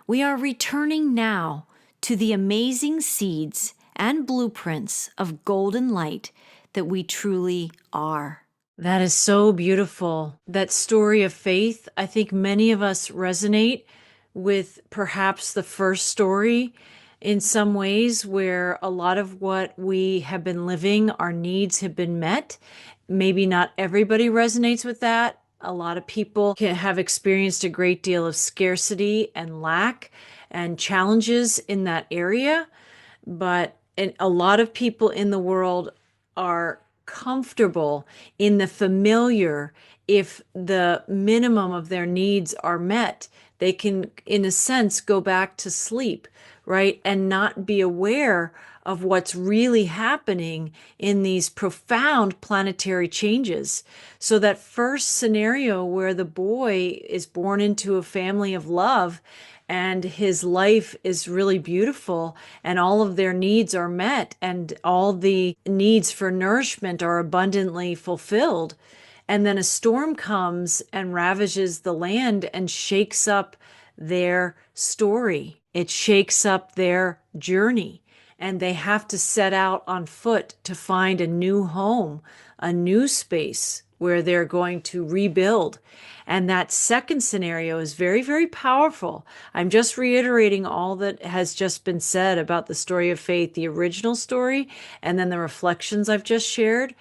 We are returning now to the amazing seeds and blueprints of golden light that we truly are. That is so beautiful. That story of faith, I think many of us resonate with perhaps the first story in some ways, where a lot of what we have been living, our needs have been met. Maybe not everybody resonates with that. A lot of people have experienced a great deal of scarcity and lack and challenges in that area. But a lot of people in the world are comfortable in the familiar. If the minimum of their needs are met, they can, in a sense, go back to sleep, right? And not be aware of what's really happening in these profound planetary changes. So that first scenario where the boy is born into a family of love and his life is really beautiful and all of their needs are met and all the needs for nourishment are abundantly fulfilled. And then a storm comes and ravages the land and shakes up their story. It shakes up their journey. And they have to set out on foot to find a new home, a new space, where they're going to rebuild. And that second scenario is very, very powerful. I'm just reiterating all that has just been said about the story of faith, the original story, and then the reflections I've just shared.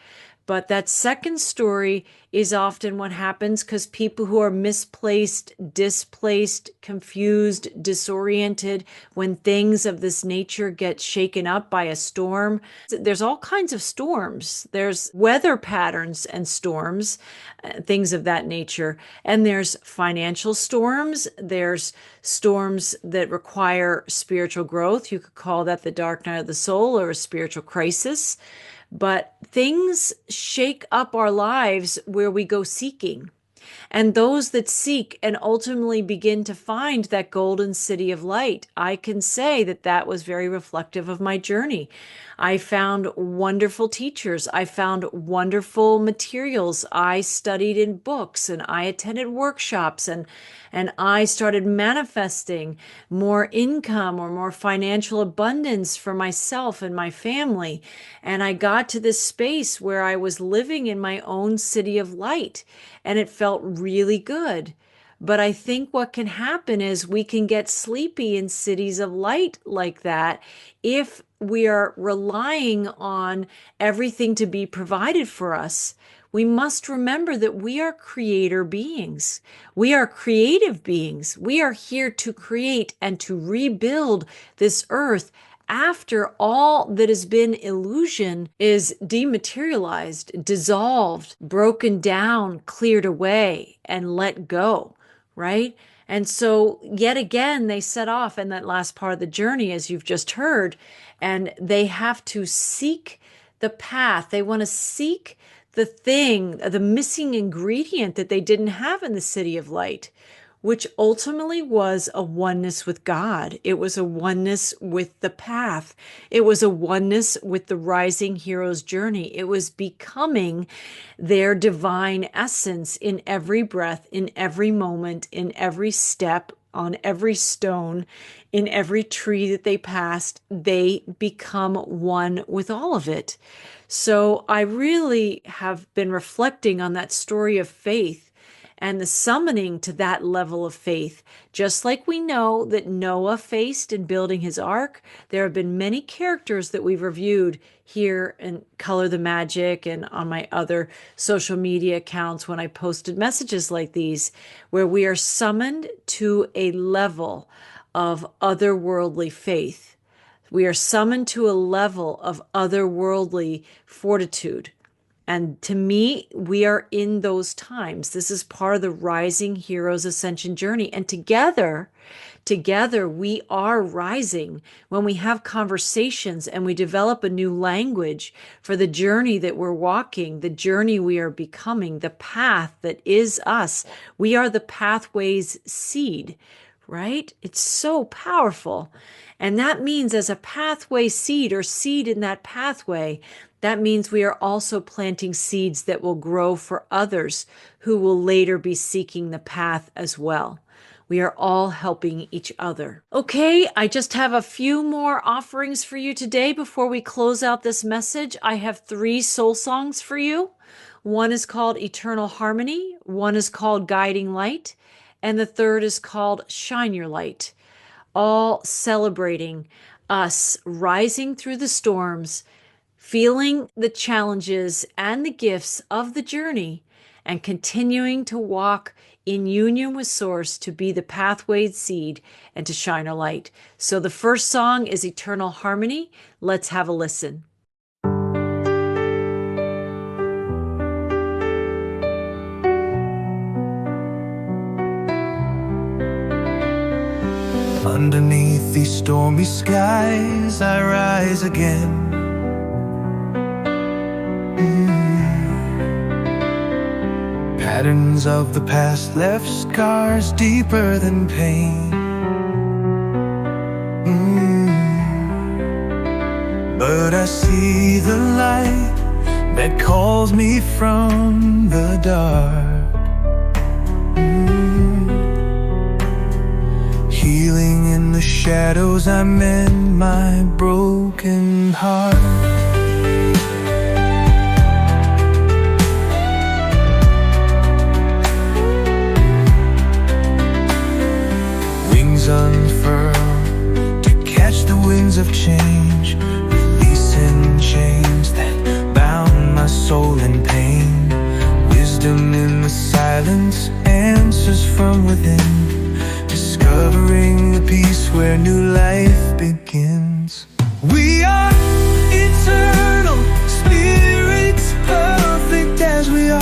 But that second story is often what happens because people who are misplaced, displaced, confused, disoriented, when things of this nature get shaken up by a storm, there's all kinds of storms. There's weather patterns and storms, things of that nature. And there's financial storms. There's storms that require spiritual growth. You could call that the dark night of the soul or a spiritual crisis. But things shake up our lives where we go seeking. And those that seek and ultimately begin to find that golden city of light, I can say that that was very reflective of my journey. I found wonderful teachers. I found wonderful materials. I studied in books and I attended workshops and I started manifesting more income or more financial abundance for myself and my family. And I got to this space where I was living in my own city of light and it felt really good. But I think what can happen is we can get sleepy in cities of light like that if we are relying on everything to be provided for us. We must remember that we are creator beings. We are creative beings. We are here to create and to rebuild this earth after all that has been illusion is dematerialized, dissolved, broken down, cleared away, and let go, right? And so yet again, they set off in that last part of the journey, as you've just heard, and they have to seek the path. They want to seek the thing, the missing ingredient that they didn't have in the city of light, which ultimately was a oneness with God. It was a oneness with the path. It was a oneness with the rising hero's journey. It was becoming their divine essence in every breath, in every moment, in every step, on every stone, in every tree that they passed. They become one with all of it. So I really have been reflecting on that story of faith and the summoning to that level of faith. Just like we know that Noah faced in building his ark, there have been many characters that we've reviewed here in Color the Magic and on my other social media accounts when I posted messages like these, where we are summoned to a level of otherworldly faith. We are summoned to a level of otherworldly fortitude. And to me, we are in those times. This is part of the rising hero's ascension journey. And together, we are rising when we have conversations and we develop a new language for the journey that we're walking, the journey we are becoming, the path that is us. We are the pathway's seed, right? It's so powerful. And that means as a pathway seed or seed in that pathway, that means we are also planting seeds that will grow for others who will later be seeking the path as well. We are all helping each other. Okay, I just have a few more offerings for you today before we close out this message. I have 3 soul songs for you. One is called Eternal Harmony, one is called Guiding Light, and the third is called Shine Your Light. All celebrating us rising through the storms, feeling the challenges and the gifts of the journey, and continuing to walk in union with Source to be the pathway seed and to shine a light. So the first song is Eternal Harmony. Let's have a listen. Underneath these stormy skies, I rise again. Patterns of the past left scars deeper than pain. But I see the light that calls me from the dark. Healing in the shadows, I mend my broken heart. from within, discovering the peace where new life begins. We are eternal spirits, perfect as we are.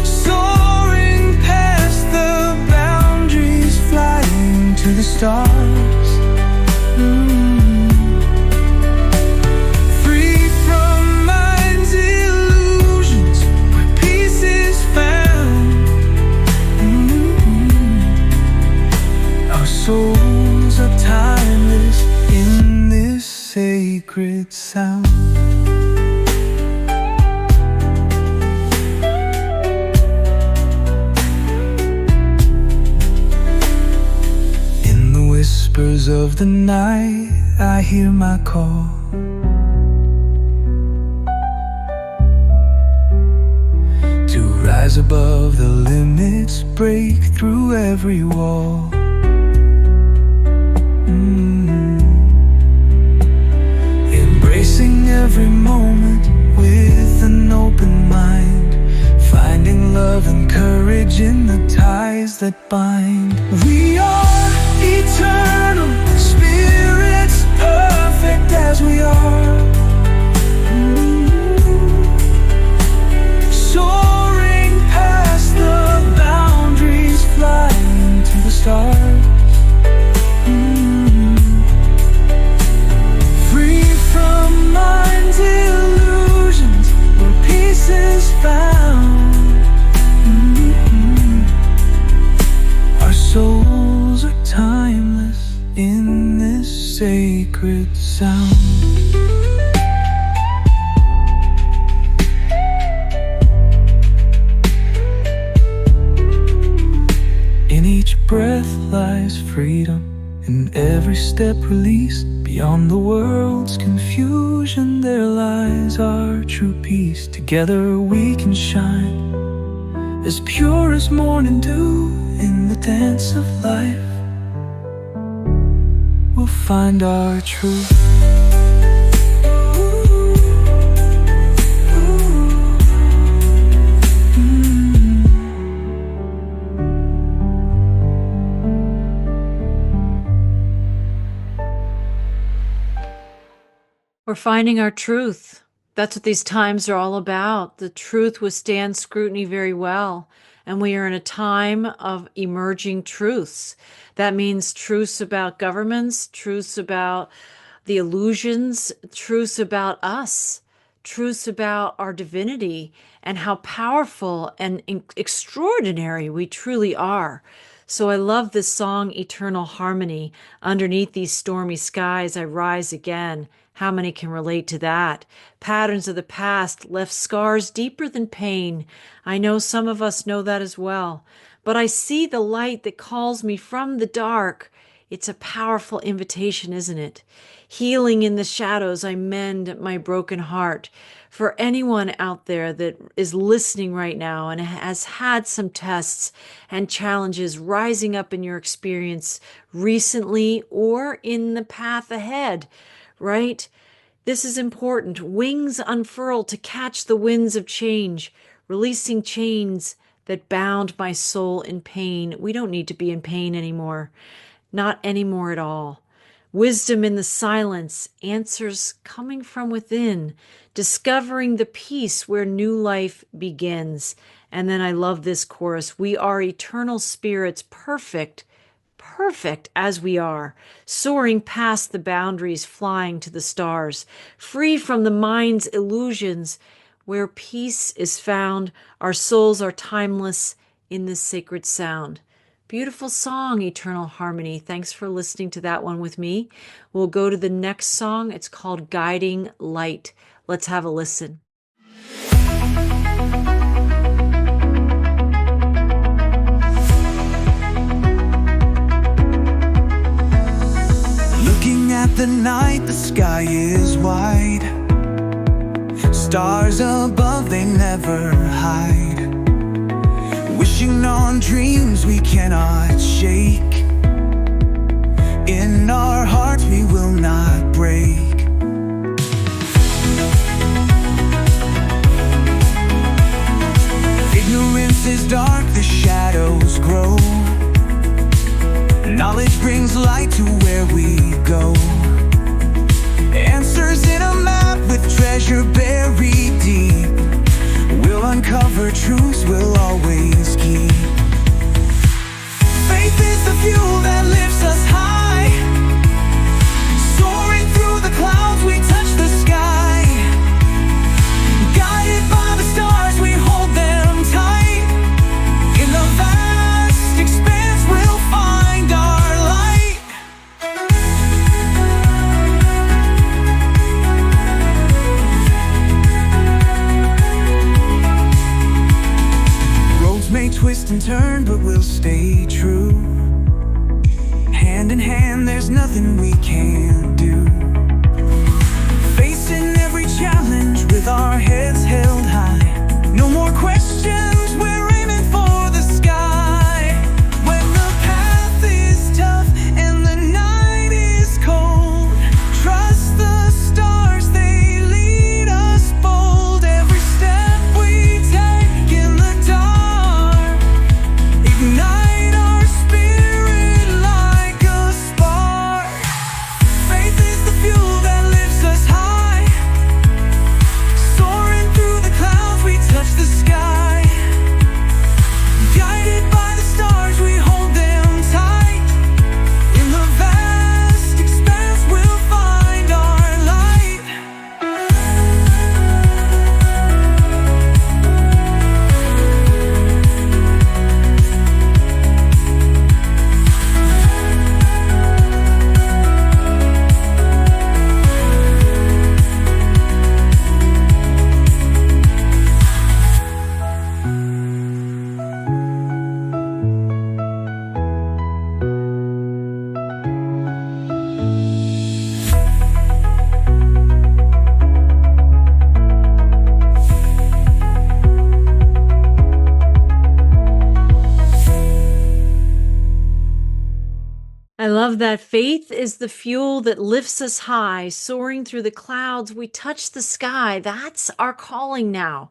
Soaring past the boundaries, flying to the stars. Free from mind's illusions, where peace is found. Our souls are timeless in this sacred sound. In the whispers of the night, I hear my call. To rise above the limits, break through every wall. Embracing every moment with an open mind, finding love and courage in the ties that bind. We are eternal spirits, perfect as we are. Soaring past the boundaries, flying to the stars. Free from mind's illusions, where peace is found. Our souls are timeless in this sacred sound. In each breath lies freedom, in every step released. Beyond the world's confusion, there lies our true peace. Together we can shine, as pure as morning dew. In the dance of life, we'll find our truth. We're finding our truth. That's what these times are all about. The truth withstands scrutiny very well. And we are in a time of emerging truths. That means truths about governments, truths about the illusions, truths about us, truths about our divinity, and how powerful and extraordinary we truly are. So I love this song, Eternal Harmony. Underneath these stormy skies, I rise again. How many can relate to that? Patterns of the past left scars deeper than pain. I know some of us know that as well. But I see the light that calls me from the dark. It's a powerful invitation, isn't it? Healing in the shadows, I mend my broken heart. For anyone out there that is listening right now and has had some tests and challenges rising up in your experience recently or in the path ahead, right? This is important. Wings unfurl to catch the winds of change, releasing chains that bound my soul in pain. We don't need to be in pain anymore. Not anymore at all. Wisdom in the silence, answers coming from within, discovering the peace where new life begins. And then I love this chorus. We are eternal spirits, perfect as we are, soaring past the boundaries, flying to the stars, free from the mind's illusions, where peace is found. Our souls are timeless in this sacred sound. Beautiful song, Eternal Harmony. Thanks for listening to that one with me. We'll go to the next song. It's called Guiding Light. Let's have a listen. Looking at the night, the sky is wide. Stars above, they never hide. Wishing on dreams we cannot shake. In our hearts we will not break. darkness is dark, the shadows grow. Knowledge brings light to where we go. Answers in a map with treasure buried deep. We'll uncover truths we'll always keep. Faith is the fuel that lifts us high. Soaring through the clouds, we touch the sky. Guided by the stars, we hold them tight. In the vast expanse, we'll find our light. Roads may twist and turn, but we'll stay true. Hand in hand, there's nothing we can't do. Facing every challenge with our heads held high. No more questions, we're aiming for the sky. When the path is tough and the night is cold, trust the stars, they lead us bold. Every step we take in the dark, ignite our spirit like a spark. Faith is the fuel that lifts us high. Soaring through the clouds, we touch the sky. Guided by the stars, we hold them tight. In the vast expanse, we'll find our light. I love that. Faith is the fuel that lifts us high. Soaring through the clouds, we touch the sky. That's our calling now.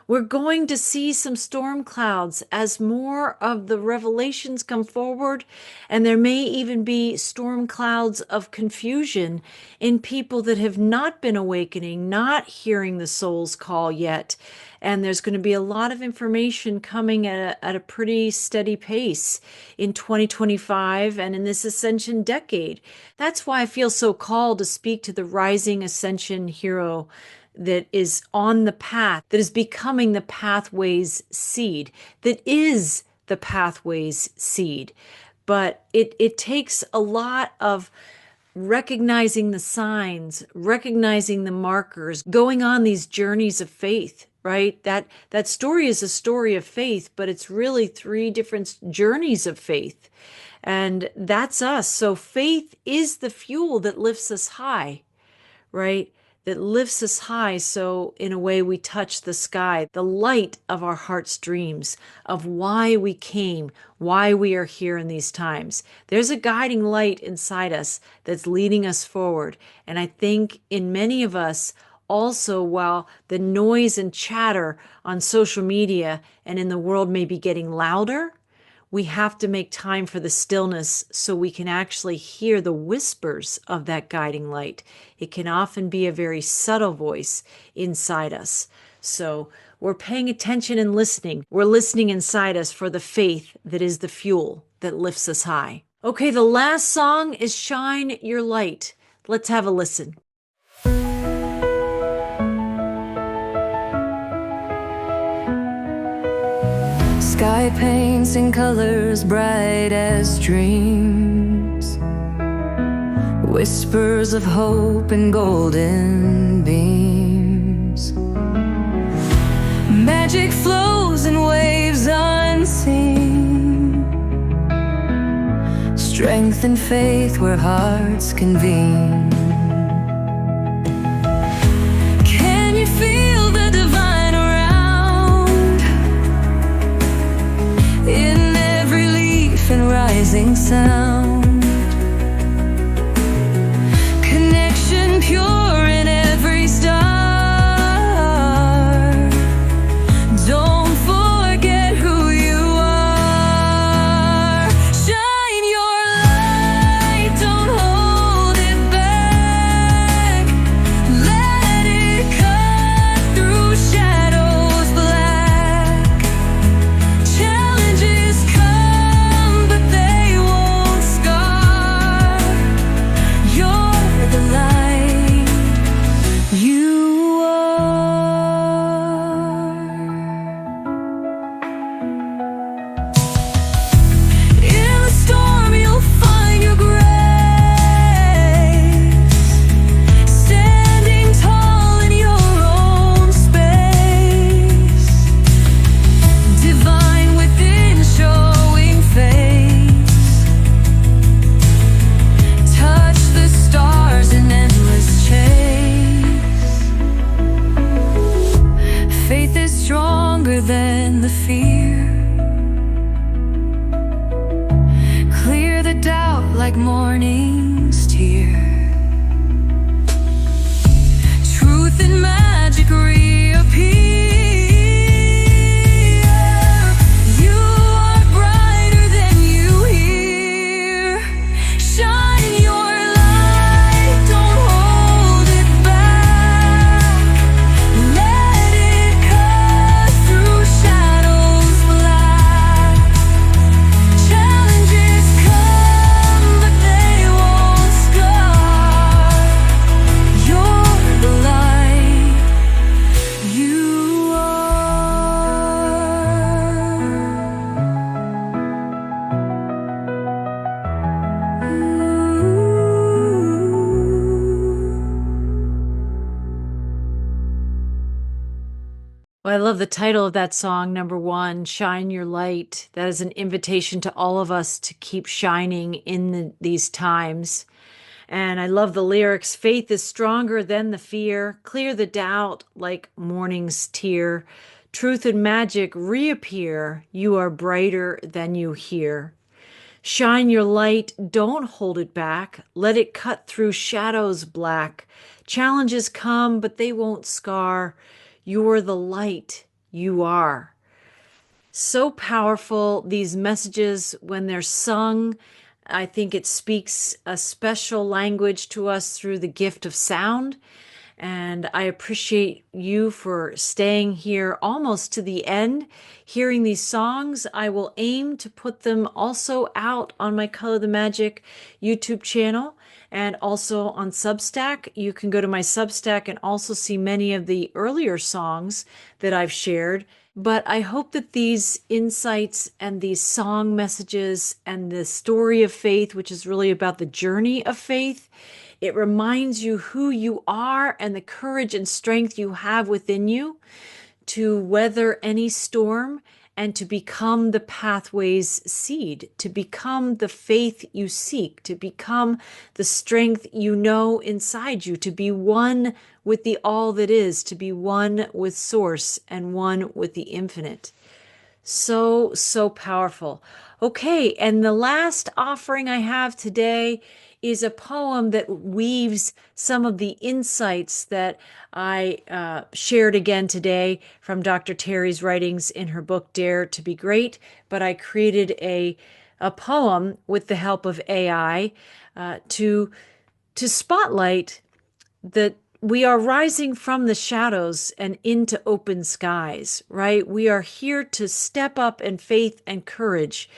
We're going to see some storm clouds as more of the revelations come forward, and there may even be storm clouds of confusion in people that have not been awakening, not hearing the soul's call yet. And there's going to be a lot of information coming at a pretty steady pace in 2025 and in this ascension decade. That's why I feel so called to speak to the rising ascension hero that is on the path, that is becoming the pathway's seed, that is the pathway's seed. But it takes a lot of recognizing the signs, recognizing the markers, going on these journeys of faith, right? That story is a story of faith, but it's really 3 different journeys of faith. And that's us. So faith is the fuel that lifts us high, right? That lifts us high, so in a way we touch the sky, the light of our heart's dreams, of why we came, why we are here in these times. There's a guiding light inside us that's leading us forward. And I think in many of us, also, while the noise and chatter on social media and in the world may be getting louder, we have to make time for the stillness so we can actually hear the whispers of that guiding light. It can often be a very subtle voice inside us. So we're paying attention and listening. We're listening inside us for the faith that is the fuel that lifts us high. Okay, the last song is Shine Your Light. Let's have a listen. Sky paints in colors bright as dreams, whispers of hope and golden beams. Magic flows in waves unseen, strength and faith where hearts convene. Can you feel the divine around? In every leaf and rising sound, connection pure in every star. Don't forget who like morning's tear. Truth and magic reappear. You are brighter than you hear. Shine your light, don't hold it back. Let it cut through shadows black. Challenges come, but they won't scar. You're the light you Well, I love the title of that song, number one, Shine Your Light. That is an invitation to all of us to keep shining in these times. And I love the lyrics. Faith is stronger than the fear. Clear the doubt like morning's tear. Truth and magic reappear. You are brighter than you hear. Shine your light, don't hold it back. Let it cut through shadows black. Challenges come, but they won't scar. You're the light you are. So powerful, these messages, when they're sung. I think it speaks a special language to us through the gift of sound. And I appreciate you for staying here almost to the end, hearing these songs. I will aim to put them also out on my Color the Magic YouTube channel and also on Substack. You can go to my Substack and also see many of the earlier songs that I've shared. But I hope that these insights and these song messages and the story of faith, which is really about the journey of faith, it reminds you who you are and the courage and strength you have within you to weather any storm and to become the pathway's seed, to become the faith you seek, to become the strength you know inside you, to be one with the all that is, to be one with Source and one with the infinite. So, so powerful. Okay, and the last offering I have today is a poem that weaves some of the insights that I shared again today from Dr. Terry's writings in her book, Dare to Be Great. But I created a poem with the help of AI to spotlight that we are rising from the shadows and into open skies, right? We are here to step up in faith and courage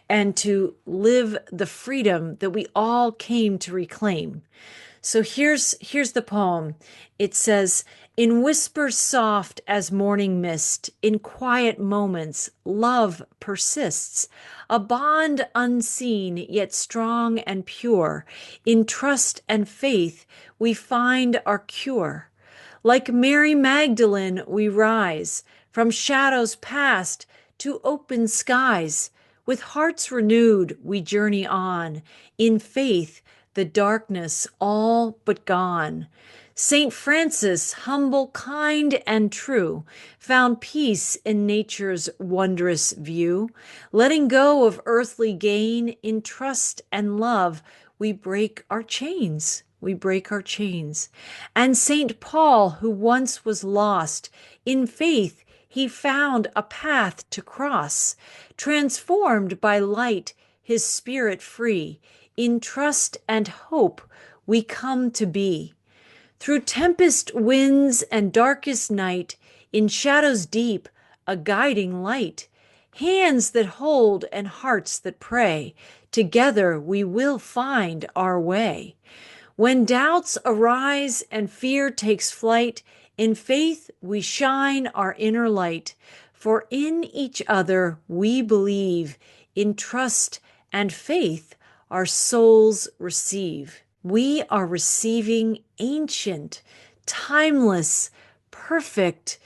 and to live the freedom that we all came to reclaim. So here's the poem. It says, in whispers soft as morning mist, in quiet moments, love persists. A bond unseen, yet strong and pure. In trust and faith, we find our cure. Like Mary Magdalene, we rise from shadows past to open skies. With hearts renewed, we journey on. In faith, the darkness all but gone. Saint Francis, humble, kind, and true, found peace in nature's wondrous view. Letting go of earthly gain, in trust and love, we break our chains. We break our chains. And Saint Paul, who once was lost, in faith he found a path to cross. Transformed by light, his spirit free, in trust and hope we come to be. Through tempest winds and darkest night, in shadows deep, a guiding light. Hands that hold and hearts that pray, together we will find our way. When doubts arise and fear takes flight, in faith we shine our inner light. For in each other we believe, in trust and faith our souls receive. We are receiving ancient, timeless, perfect,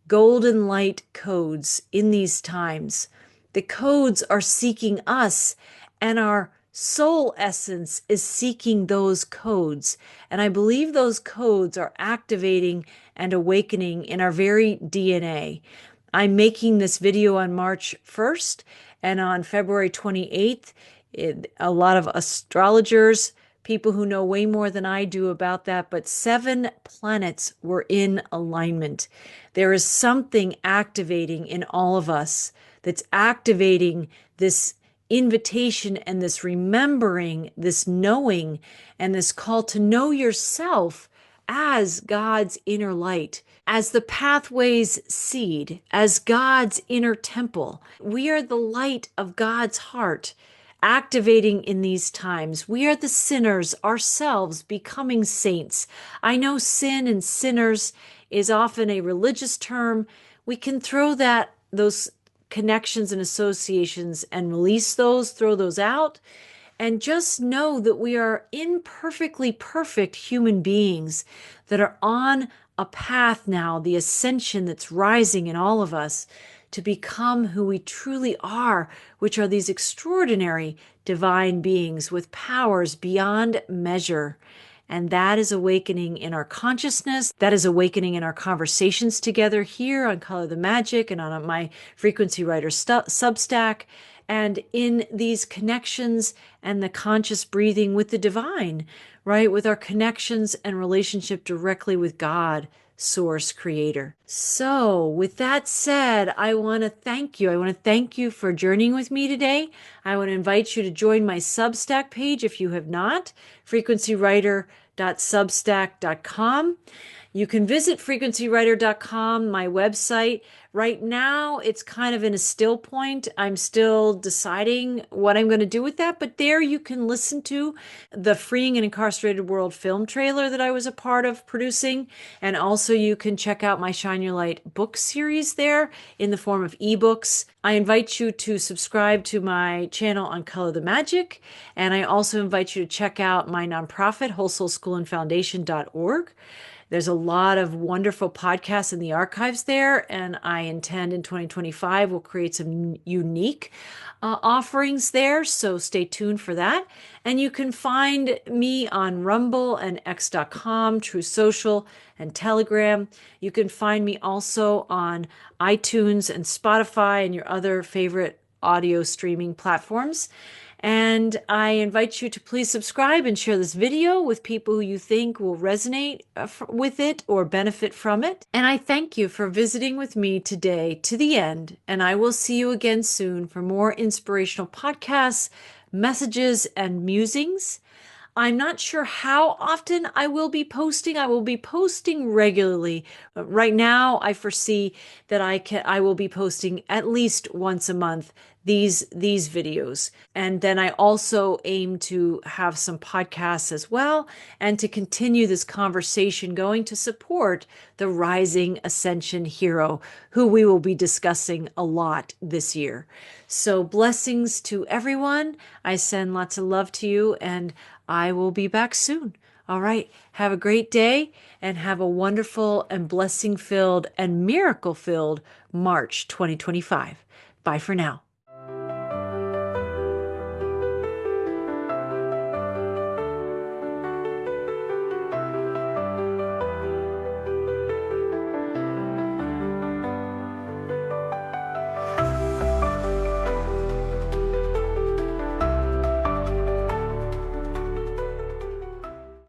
golden light codes in these times. The codes are seeking us, and our soul essence is seeking those codes. And I believe those codes are activating and awakening in our very DNA. I'm making this video on March 1st, and on February 28th, A lot of astrologers, people who know way more than I do about that, but 7 planets were in alignment. There is something activating in all of us that's activating this invitation and this remembering, this knowing, and this call to know yourself as God's inner light, as the pathway's seed, as God's inner temple. We are the light of God's heart activating in these times. We are the sinners ourselves becoming saints. I know sin and sinners is often a religious term. We can throw those connections and associations and release those, throw those out, and just know that we are imperfectly perfect human beings that are on a path now, the ascension that's rising in all of us to become who we truly are, which are these extraordinary divine beings with powers beyond measure. And that is awakening in our consciousness. That is awakening in our conversations together here on Color the Magic and on my Frequency Writer Substack, and in these connections and the conscious breathing with the divine, right? With our connections and relationship directly with God, Source, Creator. So with that said, I want to thank you. I want to thank you for journeying with me today. I want to invite you to join my Substack page if you have not, frequencywriter.substack.com. You can visit frequencywriter.com, my website. Right now, it's kind of in a still point. I'm still deciding what I'm going to do with that, but there you can listen to the Freeing an Incarcerated World film trailer that I was a part of producing. And also you can check out my Shine Your Light book series there in the form of ebooks. I invite you to subscribe to my channel on Color the Magic. And I also invite you to check out my nonprofit, wholesoulschoolandfoundation.org. There's a lot of wonderful podcasts in the archives there, and I intend in 2025 we'll create some unique offerings there, so stay tuned for that. And you can find me on Rumble and X.com, True Social, and Telegram. You can find me also on iTunes and Spotify and your other favorite audio streaming platforms. And I invite you to please subscribe and share this video with people who you think will resonate with it or benefit from it. And I thank you for visiting with me today to the end. And I will see you again soon for more inspirational podcasts, messages, and musings. I'm not sure how often I will be posting. I will be posting regularly. Right now, I foresee that I will be posting at least once a month these videos. And then I also aim to have some podcasts as well and to continue this conversation going to support the rising ascension hero who we will be discussing a lot this year. So blessings to everyone. I send lots of love to you and I will be back soon. All right. Have a great day and have a wonderful and blessing-filled and miracle-filled March 2025. Bye for now.